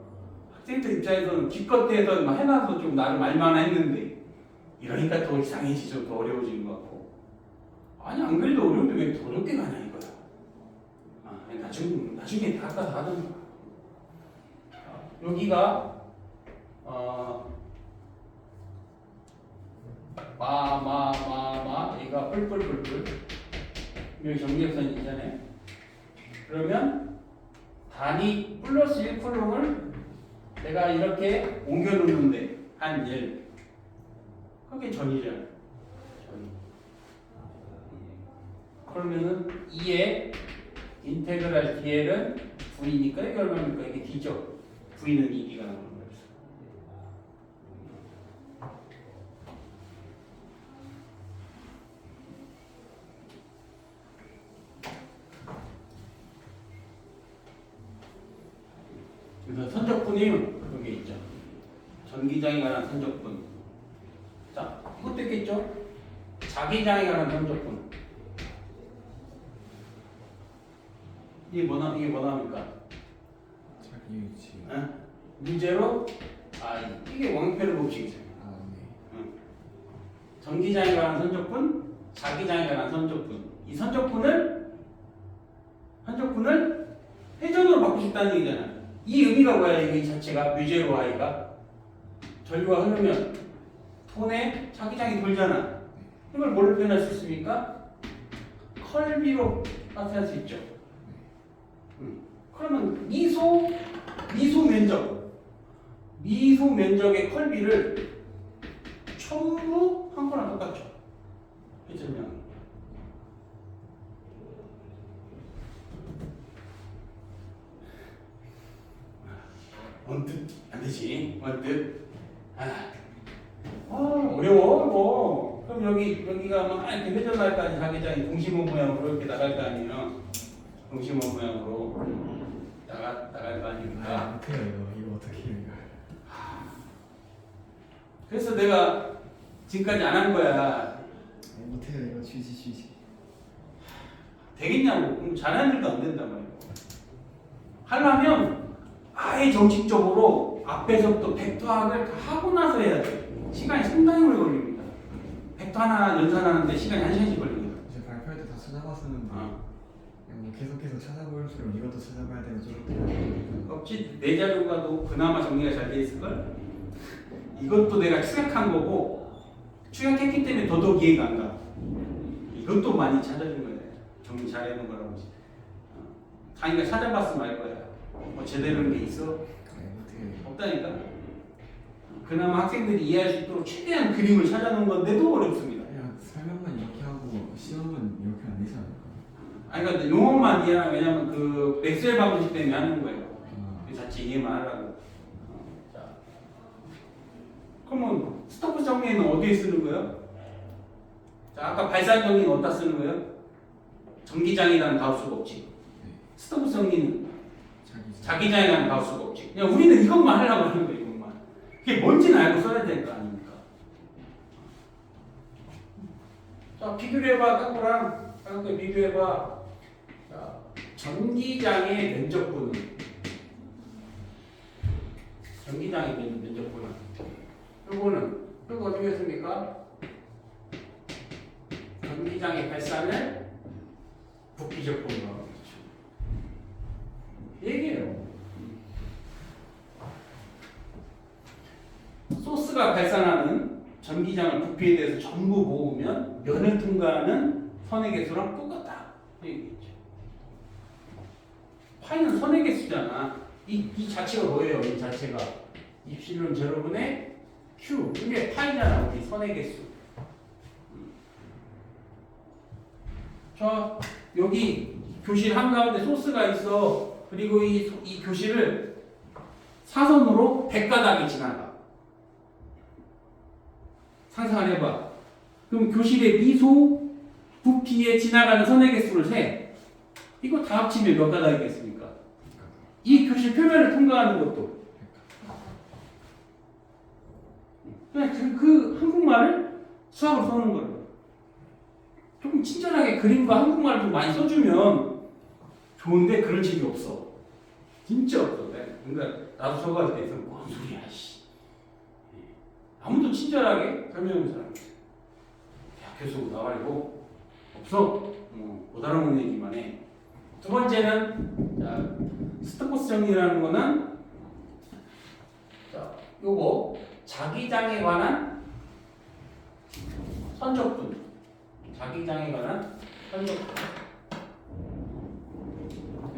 학생들 입장에서는 기껏해서 막 해놔서 좀 나를 말만했는데 이러니까 더 이상해지죠. 더 어려워지는 것 같고. 아니 안 그래도 어려운데 왜 더 어렵게 가냐 이거야. 나중에 다 아까 다 하던가. 여기가 얘가 뿔뿔뿔뿔 여기 정리역선이잖아요. 그러면 단위 플러스 1쿨롱을 내가 이렇게 옮겨 놓는데 한 1. 그게 전이잖아. 전. 그러면은 2의 인테그랄 dl은 V니까 이게 얼마입니까? 이게 D죠. V는 2D가 나오는 거예요. 선적분이면 그런 게 있죠. 전기장에 관한 선적분. 자, 이것도 있겠죠. 자기장에 관한 선적분. 이게 뭐랍니까? 자기 위치. 문제로 이게 왕표의 법칙이죠. 아 네. 전기장에 관한 선적분, 자기장에 관한 선적분. 이 선적분을 회전으로 바꾸고 싶다는 얘기잖아요. 이 의미가 뭐야? 이 자체가 뮤제로 Y가 전류가 흐르면 톤에 자기장이 돌잖아. 이걸 뭘로 표현할 수 있습니까? 컬비로 나타낼 수 있죠. 그러면 미소 면적의 컬비를 전부 한 거랑 똑같죠. 회전량. 언뜻 안 되지. 언뜻. 어려워. 뭐. 그럼 여기가 막 이렇게 회전할 거 아니야. 자기장이 동심원 모양으로 이렇게 나갈 거 아니에요. 동심원 모양으로 나갈 거 아닙니까? 못해요 이거 어떻게 해요 이거. 그래서 내가 지금까지 안 한 거야. 못해요 이거 취지. 되겠냐고. 그럼 잘하는 일도 안 된단 말이야. 하려면 아예 정식적으로 앞에서부터 벡터학을 다 하고 나서 해야 돼. 시간이 상당히 오래 걸립니다. 벡터 하나 연산하는데 시간이 1시간씩 걸립니다. 이제 발표할 때 다 찾아봤었는데 그냥 뭐 계속해서 찾아볼수록 이것도 찾아봐야 되고 저것도 해야 되고. 없지. 내 자료가도 그나마 정리가 잘 돼 있을걸? 이것도 내가 추격한 거고 추격했기 때문에 더더욱 이해가 안 가. 이것도 많이 찾아준 거야. 정리 잘 해놓은 거라고. 자기가 찾아봤으면 알 거야. 뭐 제대로 된 게 있어? 못해요. 없다니까. 그나마 학생들이 이해할 수 있도록 최대한 그림을 찾아놓은 건데도 어렵습니다. 그냥 설명만 이렇게 하고 시험은 이렇게 안 되지 않을까? 아니 그러니까 용어만 이해하면 왜냐면 그 맥스웰 방정식 때문에 하는 거예요. 그 자체 이해만 하라고. 자, 그러면 스토크 정리는 어디에 쓰는 거예요? 자, 아까 발산 정리는 어디다 쓰는 거예요? 전기장이라는 가우스 법칙. 스토크 정리는 자기장에 관한 가우스 법칙. 그냥 우리는 이것만 하려고 하는 거예요. 이것만. 그게 뭔지는 알고 써야 될 거 아닙니까? 자, 비교를 해봐. 깎고랑 깎고 비교해봐. 자, 전기장의 면적분은 요거 어떻게 했습니까? 전기장의 발산을 부피적분으로 얘기해요. 소스가 발산하는 전기장을 부피에 대해서 전부 모으면 면을 통과하는 선의 개수랑 똑같다. 얘기했죠. 파이는 선의 개수잖아. 이 자체가 뭐예요? 이 자체가 입실론 제로분의 Q. 이게 파이잖아. 우리 선의 개수. 자, 여기 교실 한가운데 소스가 있어. 그리고 이 교실을 사선으로 100가닥이 지나가. 상상을 해봐. 그럼 교실의 미소 부피에 지나가는 선의 개수를 세. 이거 다 합치면 몇 가닥이겠습니까? 이 교실 표면을 통과하는 것도. 그냥 그 한국말을 수학으로 써는 거예요. 조금 친절하게 그림과 한국말을 좀 많이 써주면 좋은데 그런 책이 없어. 진짜 없어. 그러니까 나도 저거 할 때 있으면 뭔 소리야, 씨. 아무도 친절하게 설명하는 사람 없어. 대학교에서 나와리고 없어. 못 알아먹는 얘기만 해. 두 번째는 자, 스토커스 정리라는 거는 자, 요거 자기장에 관한 선적분. 자기장에 관한 선적분.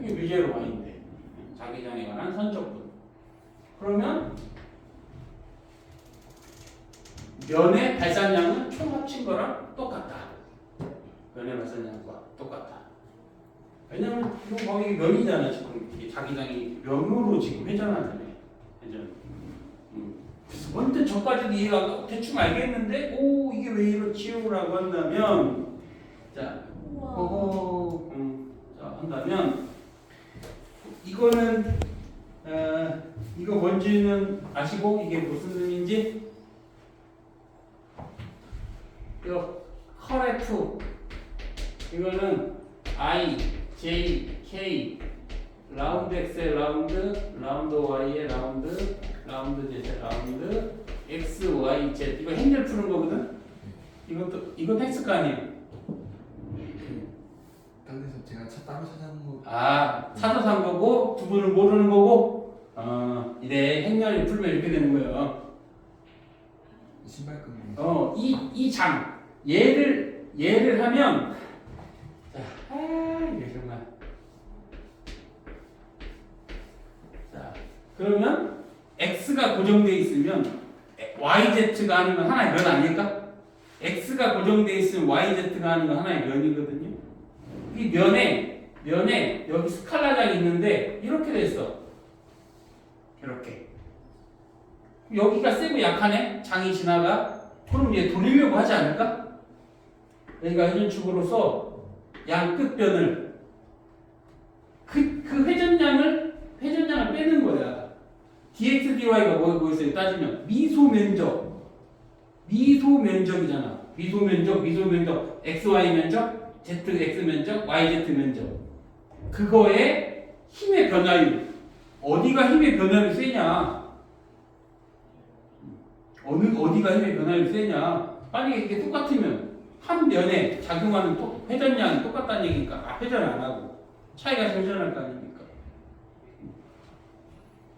이게 뮤제로 Y인데 자기장에 관한 선적분. 그러면 면의 발산량은 총 합친 거랑 똑같다. 면의 발산량과 똑같다. 왜냐면 이거 거의 면이잖아. 지금 이게 자기장이 면으로 지금 회전하잖아요. 회전. 먼저 저까지도 이해가 대충 알겠는데 이게 왜 이렇지요라고 한다면 자 한다면 이거는 이거 뭔지는 아시고 이게 무슨 의미인지? 이거 컬F 이거는 I, J, K 라운드 X의 라운드, 라운드 Y의 라운드, 라운드 Z의 라운드, X, Y, Z 이거 행렬 푸는 거거든? 이건 텍스가 아니에요. 딴 데서 제가 따로 찾아본 거. 아, 찾아서 한 거고 두 분은 모르는 거고 이래 행렬을 풀면 이렇게 되는 거예요. 신발끈. 이 장 얘를 하면 자, 이게 정말 자 그러면 x가 고정돼 있으면 yz가 아니면 하나의 면 아닐까? x가 고정돼 있으면 yz가 아니면 하나의 면이거든요. 이 면에 여기 스칼라장이 있는데 이렇게 됐어. 이렇게 여기가 세고 약하네. 장이 지나가. 그럼 얘 돌리려고 하지 않을까? 여기가 회전축으로서 양 끝변을 그 회전량을 빼는 거야. dx dy가 뭐였어요? 따지면 미소면적이잖아. 미소면적 xy 면적, zx 면적, yz 면적. 그거의 힘의 변화율. 어디가 힘의 변화율이 세냐? 어디가 힘의 변화율이 세냐? 빨리 이게 똑같으면 한 면에 작용하는 회전량이 똑같다는 얘기니까 회전 안 하고 차이가 생겨날 거 아닙니까?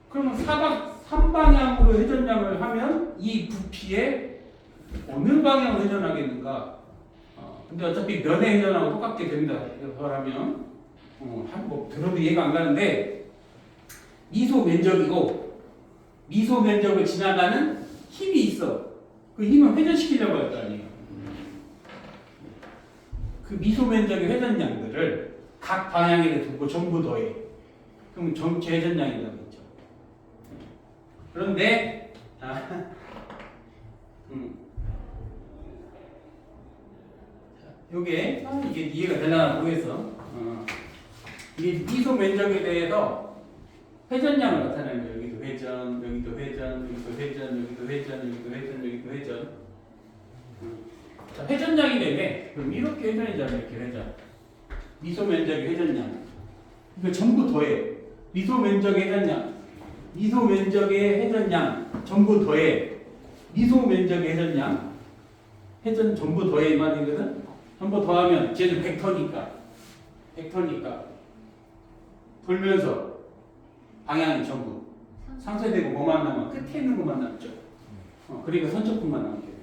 그러면 3방향으로 회전량을 하면 이 부피에 어느 방향으로 회전하겠는가? 근데 어차피 면의 회전하고 똑같게 됩니다. 그러면 뭐 들어도 이해가 안 가는데 미소 면적을 지나가는 힘이 있어. 그 힘을 회전시키려고 할 거 아니에요. 그 미소 면적의 회전량들을 각 방향에 두고 전부 더해. 그럼 전체 회전량이라고 했죠. 그런데 이게 이해가 되려나 모르겠어. 이게 미소 면적에 대해서 회전량을 나타내는 거예요. 여기도 회전, 여기도 회전, 여기도 회전, 여기도 회전, 여기도 회전, 여기도 회전. 자, 회전량이 되게 그럼 이렇게 회전이잖아요. 이렇게 회전. 미소 면적의 회전량. 이거 전부 더해. 미소 면적의 회전량. 미소 면적의 회전량 전부 더해. 미소 면적의 회전량. 회전 전부 더해 이 말이거든. 전부 더하면 쟤는 벡터니까 돌면서 방향이 전부 상쇄되고 뭐만 남아? 끝에 있는 것만 남죠. 그러니까 선적분만 남게 돼요.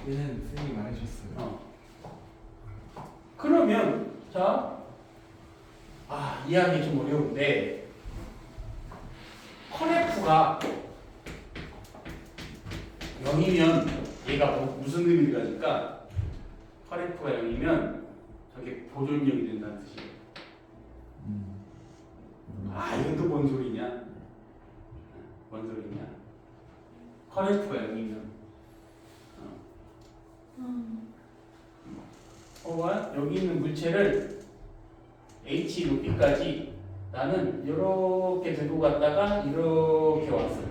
얘는 쌤이 말해주셨어요. 그러면 자, 이해하기 좀 어려운데 컬F가 0이면 얘가 무슨 의미를 가질까? 컬F가 0이면 저게 보존력이 된다는 뜻이에요. 이건 또 뭔 소리냐? 뭔 소리냐? 컬F가 0이면 여기 있는 물체를 h 높이까지 나는 이렇게 들고 갔다가 이렇게 왔어.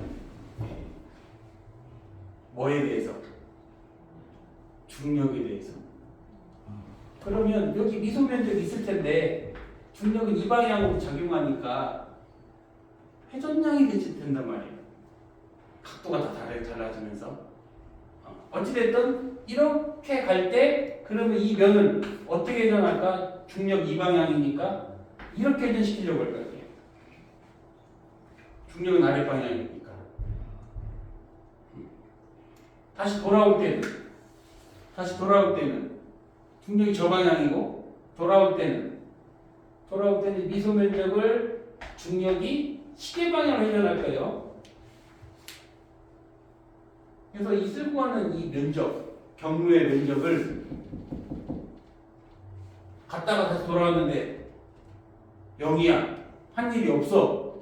뭐에 대해서? 중력에 대해서. 그러면 여기 미소 면적이 있을 텐데 중력은 이 방향으로 작용하니까 회전량이 된단 말이에요. 각도가 다 달라지면서. 어찌됐든 이렇게 갈 때 그러면 이 면을 어떻게 회전할까? 중력 이 방향이니까 이렇게 회전시키려고 할 거 아니에요. 중력은 아래 방향이니까. 다시 돌아올 때는 중력이 저 방향이고 돌아올 때는 미소 면적을 중력이 시계 방향으로 회전할 거예요. 그래서 이 쓸고 하는 이 면적, 경로의 면적을 갔다가 다시 돌아왔는데 0이야. 한 일이 없어.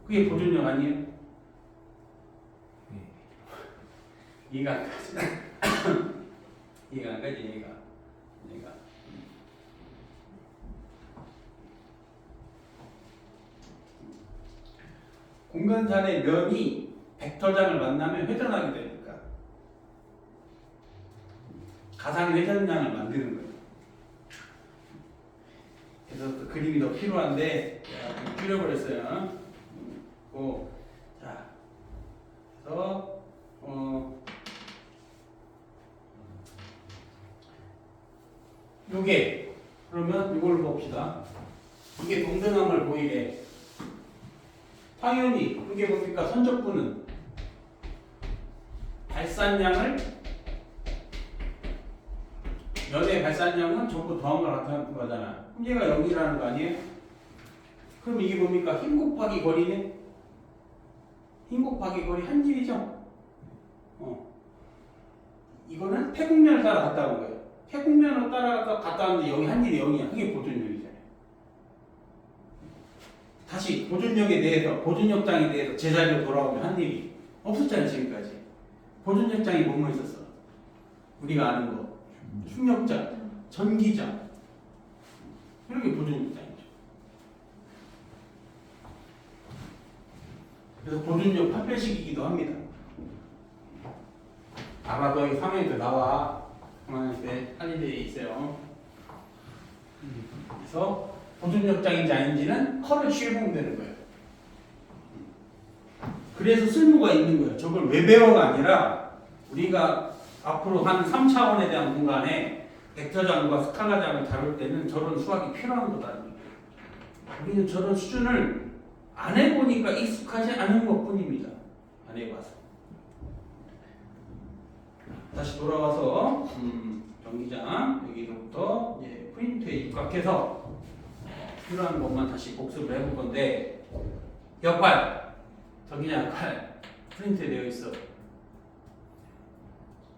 그게 보존력 아니에요? 이해가 안 가지? 이해가 안 가지? 이해가. 공간산의 면이 벡터장을 만나면 회전하게 되니까 가상 회전량을 만드는 거예요. 그래서 또 그림이 더 필요한데 제가 좀 줄여버렸어요. 자, 그래서 요게 그러면 이걸로 봅시다. 이게 동등함을 보이래. 당연히 이게 뭡니까? 선적분은 발산량을 면의 발산량은 전부 더한 걸 나타내는 거잖아. 그럼 얘가 0이라는 거 아니에요? 그럼 이게 뭡니까? 힘 곱하기 거리네? 힘 곱하기 거리 한 질이죠? 이거는 태국면을 따라 갔다 온 거예요. 태국면을 따라갔다 갔다 왔는데 여기 한 질이 0이야. 그게 보존력이잖아요. 다시 보존력에 대해서, 보존력장에 대해서 제자리로 돌아오면 한 일이 없었잖아요, 지금까지. 보존력장이 뭐뭐 있었어? 우리가 아는 거. 충력장, 전기장. 이런 게 보존력장이죠. 그래서 보존력 판별식이기도 합니다. 아마도 여기 화면에도 나와. 그만할 때 할 일이 있어요. 그래서 보존력장인지 아닌지는 컬을 취해보면 되는 거예요. 그래서 쓸모가 있는 거예요. 저걸 왜 배워가 아니라 우리가 앞으로 한 3차원에 대한 공간에 벡터장과 스칼라장을 다룰 때는 저런 수학이 필요한 거다. 우리는 저런 수준을 안 해보니까 익숙하지 않은 것 뿐입니다. 안 해봐서. 다시 돌아와서 전기장 여기서부터 이제 프린트에 입각해서 필요한 것만 다시 복습을 해볼 건데 역할 전기장 역할 프린트에 되어 있어.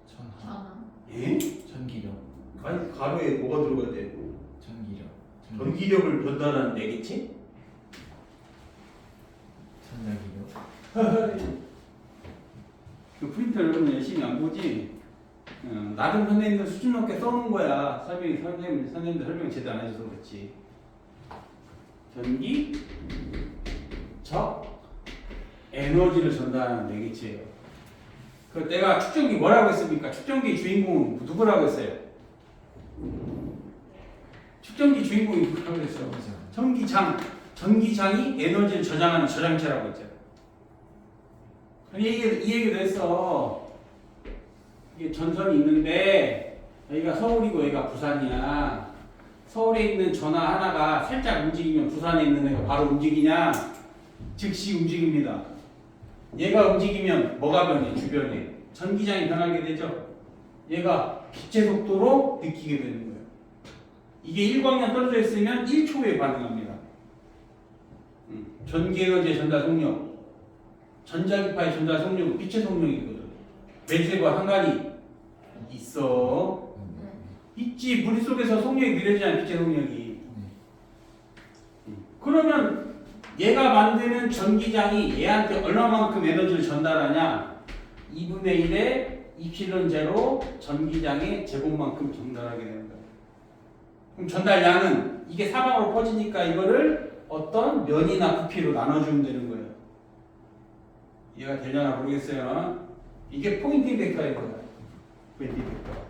전하. 예? 전기력. 아니 가로에 뭐가 들어가야 돼? 전기력. 전기력을 전달하는 내겠지? 전자기력. 그 프린터를 여러분 열심히 안 보지? 나름 선생님들 수준 높게 써놓은 거야. 선생님들 설명 제대로 안 해줘서 그렇지. 전기, 적, 에너지를 전달하는 내기체예요. 그 내가 축전기 뭐라고 했습니까? 축전기 주인공은 누구라고 했어요? 축전기 주인공이 누구라고 했어요? 전기장. 전기장이 에너지를 저장하는 저장체라고 했잖아. 이 얘기도 했어. 이게 전선이 있는데 여기가 서울이고 여기가 부산이야. 서울에 있는 전화 하나가 살짝 움직이면 부산에 있는 애가 바로 움직이냐? 즉시 움직입니다. 얘가 움직이면 뭐가 변해? 주변에 전기장이 변하게 되죠. 얘가 빛의 속도로 느끼게 되는 거예요. 이게 일광량 떨어져 있으면 1초에 반응합니다. 전기에너지의 전달 속력, 전자기파의 전달 속력은 빛의 속력이거든. 매질과 상관이 있어. 있지. 물속에서 속력이 느려지잖아, 빛의 속력이. 그러면 얘가 만드는 전기장이 얘한테 얼마만큼 에너지를 전달하냐? 2분의 1의 이필론 제로 전기장의 제곱만큼 전달하게 되는 거야. 그럼 전달량은 이게 사방으로 퍼지니까 이거를 어떤 면이나 부피로 나눠주면 되는 거예요. 이해가 되려나 모르겠어요. 이게 포인팅 벡터일 거야. 포인팅 벡터.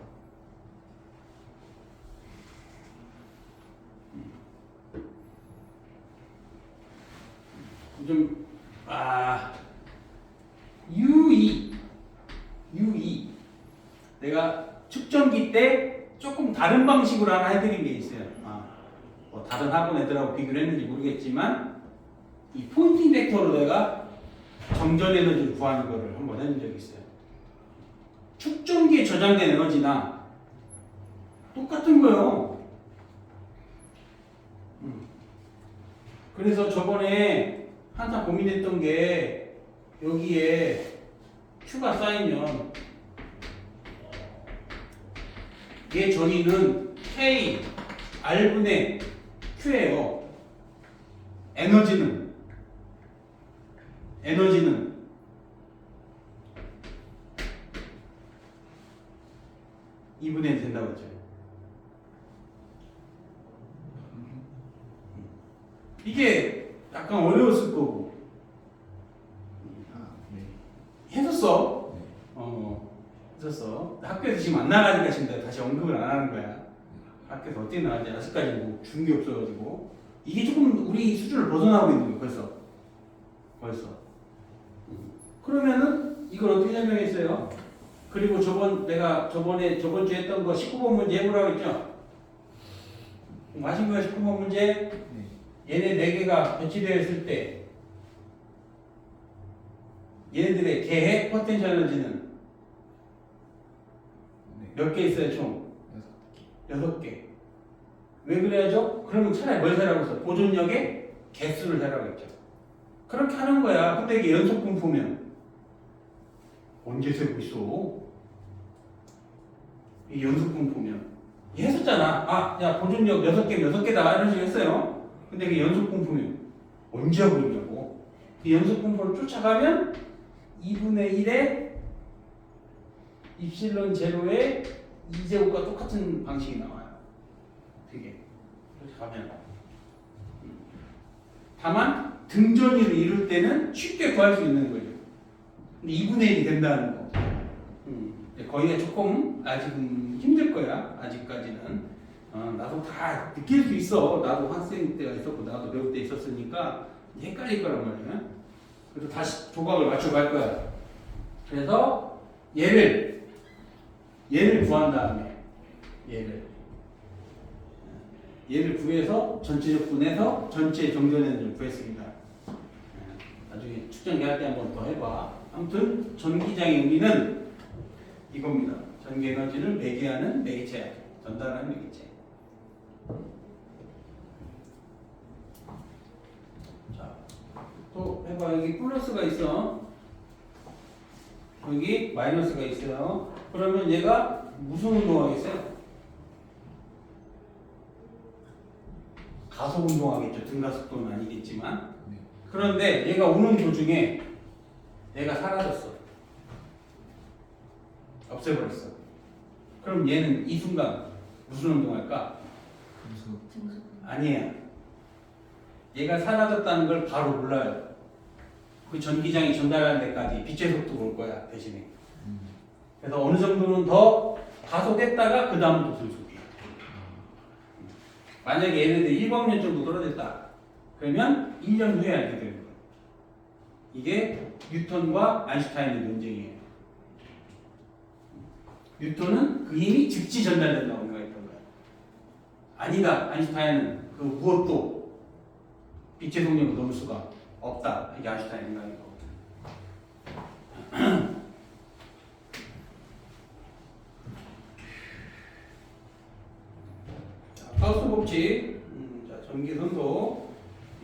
좀 UE 내가 측정기 때 조금 다른 방식으로 하나 해드린 게 있어요. 뭐 다른 학원 애들하고 비교를 했는지 모르겠지만 이 포인팅 벡터로 내가 정전 에너지를 구하는 거를 한번 해본 적이 있어요. 축전기에 저장된 에너지나 똑같은 거예요. 그래서 저번에 한참 고민했던 게 여기에 Q가 쌓이면 얘 전위는 K R분의 Q예요. 에너지는 2분의 1 된다고 했죠. 이게 약간 어려웠을 거고 있었어. 학교에서 지금 안 나가니까 지금 내가 다시 언급을 안 하는 거야. 학교에서 어떻게 나가지? 아직까지 뭐 준 게 없어가지고 이게 조금 우리 수준을 벗어나고 있는 거야. 벌써. 그러면은 이걸 어떻게 설명했어요? 그리고 저번 주에 했던 거 19번 문제 해보라고 했죠? 마신 거야 19번 문제. 얘네 4개가 배치되어 있을 때 얘네들의 계획 포텐셜 에너지는 몇 개 있어요 총? 6개. 왜 그래야죠? 그러면 차라리 뭘 세라고 했어? 보존력의 개수를 세라고 했죠. 그렇게 하는 거야. 근데 이게 연속 분포면 언제 세고 있어? 이 연속 분포면 했었잖아. 야 보존력 6개면 6개다 이런 식으로 했어요. 근데 그 연속 분포면 언제 하고 있냐고. 그 연속 분포를 쫓아가면 2분의 1에 입실론 제로의 2제곱과 똑같은 방식이 나와요. 되게 이렇게 가면 다만 등전이를 이룰 때는 쉽게 구할 수 있는 거죠. 근데 2분의 1이 된다는 거. 거기가 조금 아직은 힘들 거야. 아직까지는. 나도 다 느낄 수 있어. 나도 학생 때가 있었고 나도 배울 때 있었으니까 헷갈릴 거란 말이야. 그래서 다시 조각을 맞춰갈 거야. 그래서 얘를 구한 다음에 얘를 구해서 전체적 분해서 전체 정전 에너지를 구했습니다. 나중에 축전기 할 때 한번 더 해봐. 아무튼 전기장의 의미는 이겁니다. 전기 에너지를 매개하는 매개체, 전달하는 매개체. 자, 또 해봐. 여기 플러스가 있어. 여기 마이너스가 있어요. 그러면 얘가 무슨 운동하겠어요? 가속 운동하겠죠. 등가속도는 아니겠지만. 그런데 얘가 오는 도중에 얘가 사라졌어. 없애버렸어. 그럼 얘는 이 순간 무슨 운동할까? 증수. 아니에요. 얘가 사라졌다는 걸 바로 몰라요. 그 전기장이 전달하는 데까지 빛의 속도가 올 거야 대신에. 그래서 어느 정도는 더 가속했다가 그 다음부터 등속이야. 만약에 얘네들 1광년 정도 떨어졌다. 그러면 1년 후에 알게 되는 거야. 이게 뉴턴과 아인슈타인의 논쟁이에요. 뉴턴은 그 힘이 즉시 전달된다고 생각했던 거야. 아니다. 아인슈타인은 그 무엇도 빛의 속력을 넘을 수가 없다. 이게 아인슈타인 생각인 거거든. 가우스 법칙. 자, 전기선도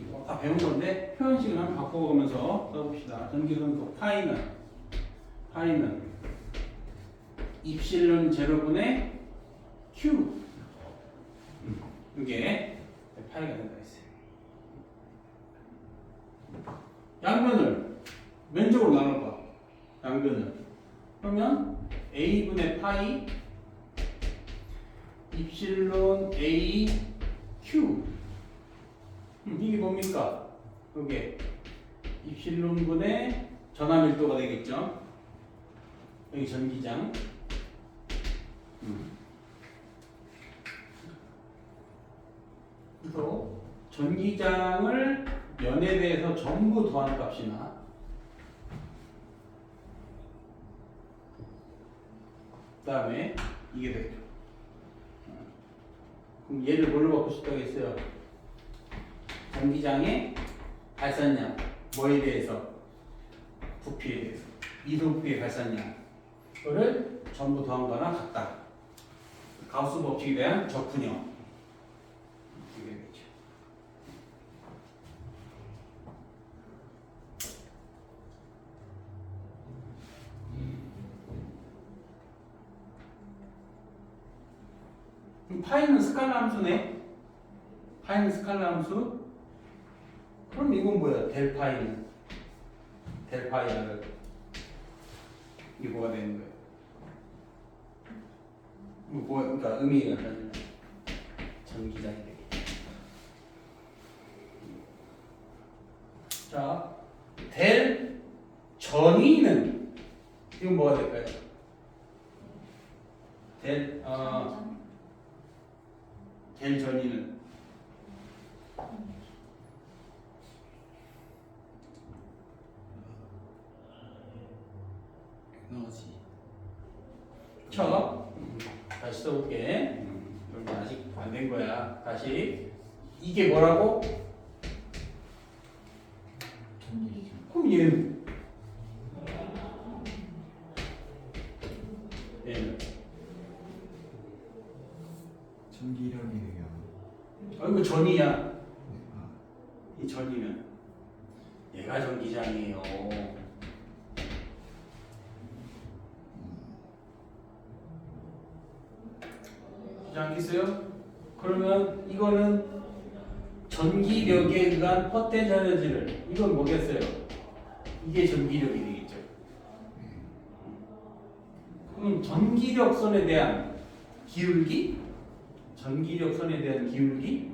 이거 다 배운 건데 표현식을 한번 바꿔보면서 써봅시다. 전기선도 파이는 입실론 제로분의 Q. 이게 파이가 된다 했어요. 양변을 왼쪽으로 나눠봐. 양변을. 그러면 A분의 파이 입실론 A Q. 이게 뭡니까? 이게 입실론분의 전압밀도가 되겠죠. 여기 전기장. 그래서 전기장을 면에 대해서 전부 더한 값이나 그 다음에 이게 되겠죠. 그럼 얘를 뭘로 바꿀 수 있다겠어요? 전기장의 발산량, 뭐에 대해서? 부피에 대해서. 이소부피의 발산량. 그거를 전부 더한 거나 같다. 가우스 법칙에 대한 적분형. 이게 되겠죠. 그럼 파이는 스칼라 함수네. 파이는 스칼라 함수. 그럼 이건 뭐야? 델 파이는 델 파이 r. 이게 뭐가 되는 거예요? 뭐 그러니까 의미가 전기장이 되겠죠. 자, 델 전위는 이건 뭐가 될까요? 될 전이는 에너지. 쳐. 다시 써볼게. 그럼 아직 안 된 거야. 다시. 이게 뭐라고? 전기. 그럼 얘는? 얘는? 전기력에 의한. 이거 전이야. 아, 이 전이면 얘가 전기장이에요. 알겠어요? 그러면 이거는 전기력에 의한 포텐셜 에너지를 이건 뭐겠어요? 이게 전기력이 되겠죠. 그럼 전기력선에 대한 기울기? 전기력선에 대한 기울기?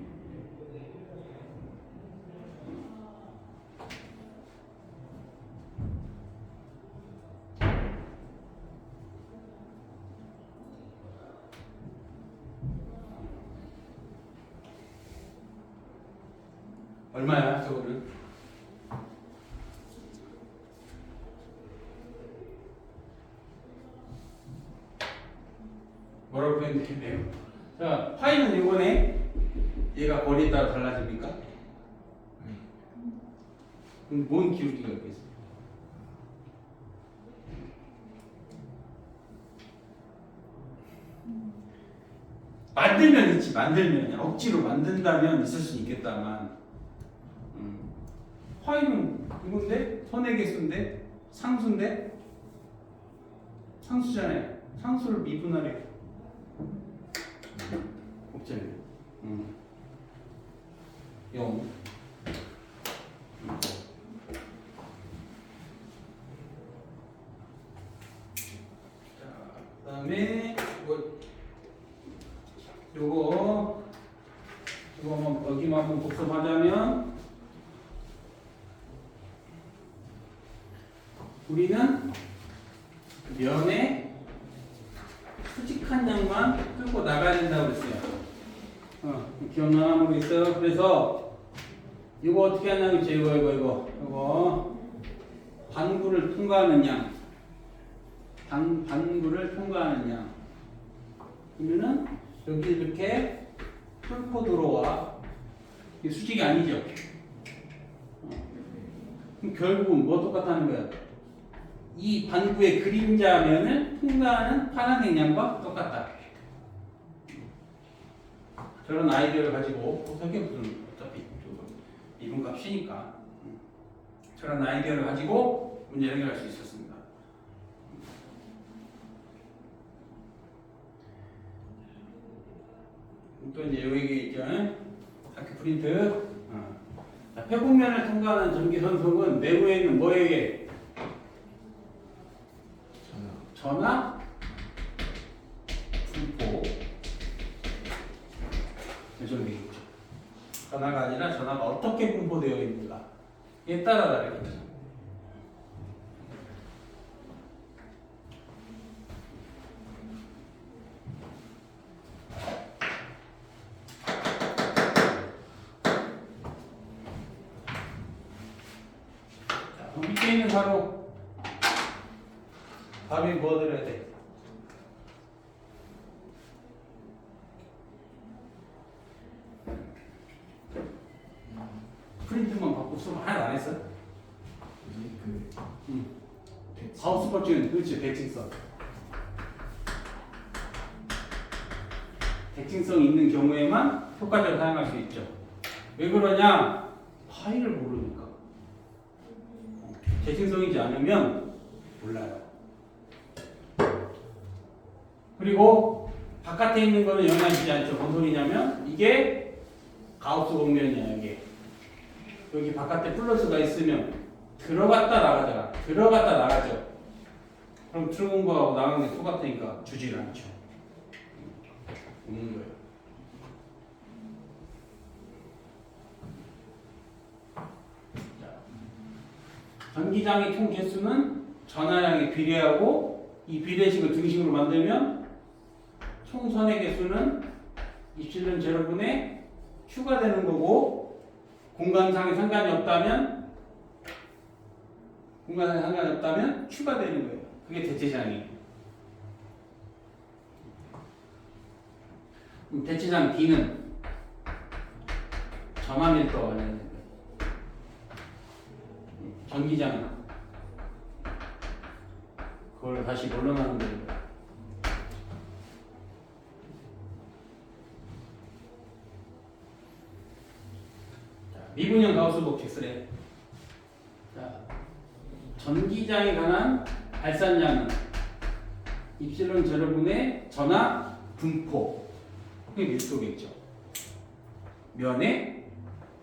얼마야 저거는? 뭐라고 표현되겠네요? 자, 파이는 이번에 얘가 거리에 따라 달라집니까? 그럼 뭔 기울기가 있겠어요? 만들면 있지, 만들면 억지로 만든다면 있을 수 있겠다만 파이는 이건데 선의 개수인데 상수인데 상수잖아요. 상수를 미분하래. 곱셈. 0. 자, 그다음에 요거 한번 여기만 한번 복습하자면 우리는 면에 수직한 양만 끌고 나가야 된다고 그랬어요. 기억나나 모르겠어요. 그래서 이거 어떻게 하냐고 했죠. 이거 반구를 통과하는 양, 반구를 통과하는 양. 그러면은 여기 이렇게 뚫고 들어와. 이게 수직이 아니죠. 그럼 결국은 뭐 똑같다는 거야? 이 반구의 그림자면을 통과하는 파란색 양과 똑같다. 저런 아이디어를 가지고 성격은 어차피 미분값이니까 저런 아이디어를 가지고 문제 해결할 수 있었습니다. 또 이제 여기 있죠. 학교 프린트. 자, 폐곡면을 통과하는 전기선속은 내부에 있는 뭐에게? 전하, 분포. 예정되겠죠. 전하가 아니라 전하가 어떻게 분포되어 있는가. 이에 따라 다르겠죠. 자, 밑에 있는 바로 답이 뭐 들어야 돼? 프린트만 받고 수업 하나도 안 했어? 하우스 버튼, 그렇지, 대칭성. 대칭성 있는 경우에만 효과적으로 사용할 수 있죠. 왜 그러냐? 파일을 모르니까. 대칭성이지 않으면 몰라요. 그리고 바깥에 있는 거는 영향 주지 않죠. 뭔 소리냐면 이게 가우스 곡면이야. 이게 여기 바깥에 플러스가 있으면 들어갔다 나가잖아. 들어갔다 나가죠. 그럼 들어온 거하고 나가는 게 똑같으니까 주질 않죠. 없는 거예요. 전기장의 총 개수는 전하량에 비례하고 이 비례식을 등식으로 만들면 총선의 개수는 입실은 제로분의 Q가 되는 거고 공간상에 상관이 없다면 Q가 되는 거예요. 그게 대체장이에요. 그럼 대체장 D는 전화 밀도가 관련된 거예요. 전기장은 그걸 다시 뭘로 나누는 거예요? 미분형 가우스 법칙스래. 자, 전기장에 관한 발산량은 입실론 제로분의 전하 분포. 그게 밀도겠죠. 면에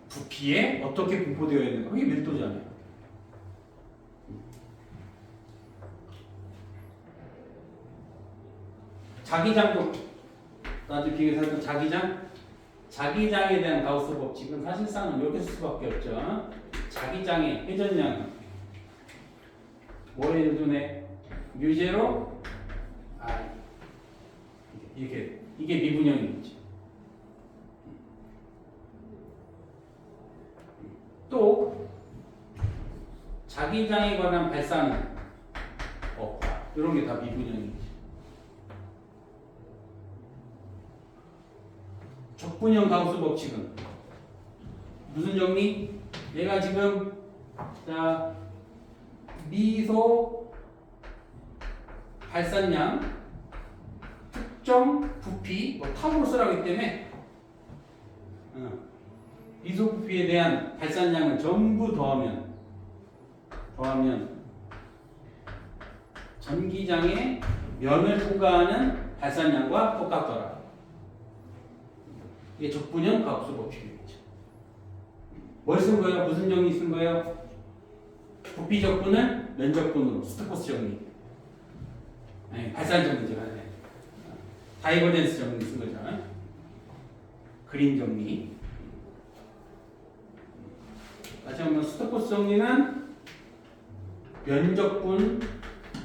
부피에 어떻게 분포되어 있는가. 그게 밀도잖아요. 자기장도 나중에 비교해서 자기장에 대한 가우스 법칙은 사실상은 이렇게 쓸 수밖에 없죠. 자기장의 회전량은 뭐에 눈에 뮤제로 I 이게 미분형이겠죠. 또 자기장에 관한 발산은 없다. 이런 게 다 미분형이죠. 적분형 가우스 법칙은 무슨 정리? 얘가 지금 자 미소 발산량 특정 부피 탑으로 쓰라기 때문에 미소 부피에 대한 발산량을 전부 더하면 전기장의 면을 통과하는 발산량과 똑같더라. 이게 적분형 가우스 법칙이겠죠. 뭘 쓴 거예요? 무슨 정리 쓴 거예요? 부피 적분을 면적분으로 스토커스 정리. 아니, 발산 정리죠. 다이버젠스 정리 쓴 거죠. 그림 정리. 다시 한번 스토커스 정리는 면적분,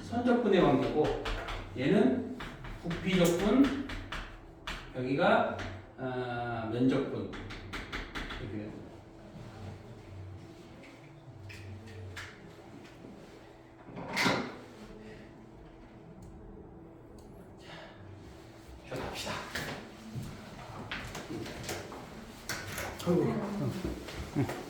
선적분의 관계고 얘는 부피 적분, 여기가 면적분. 이렇게. 자, 쉬어갑시다. 아이고.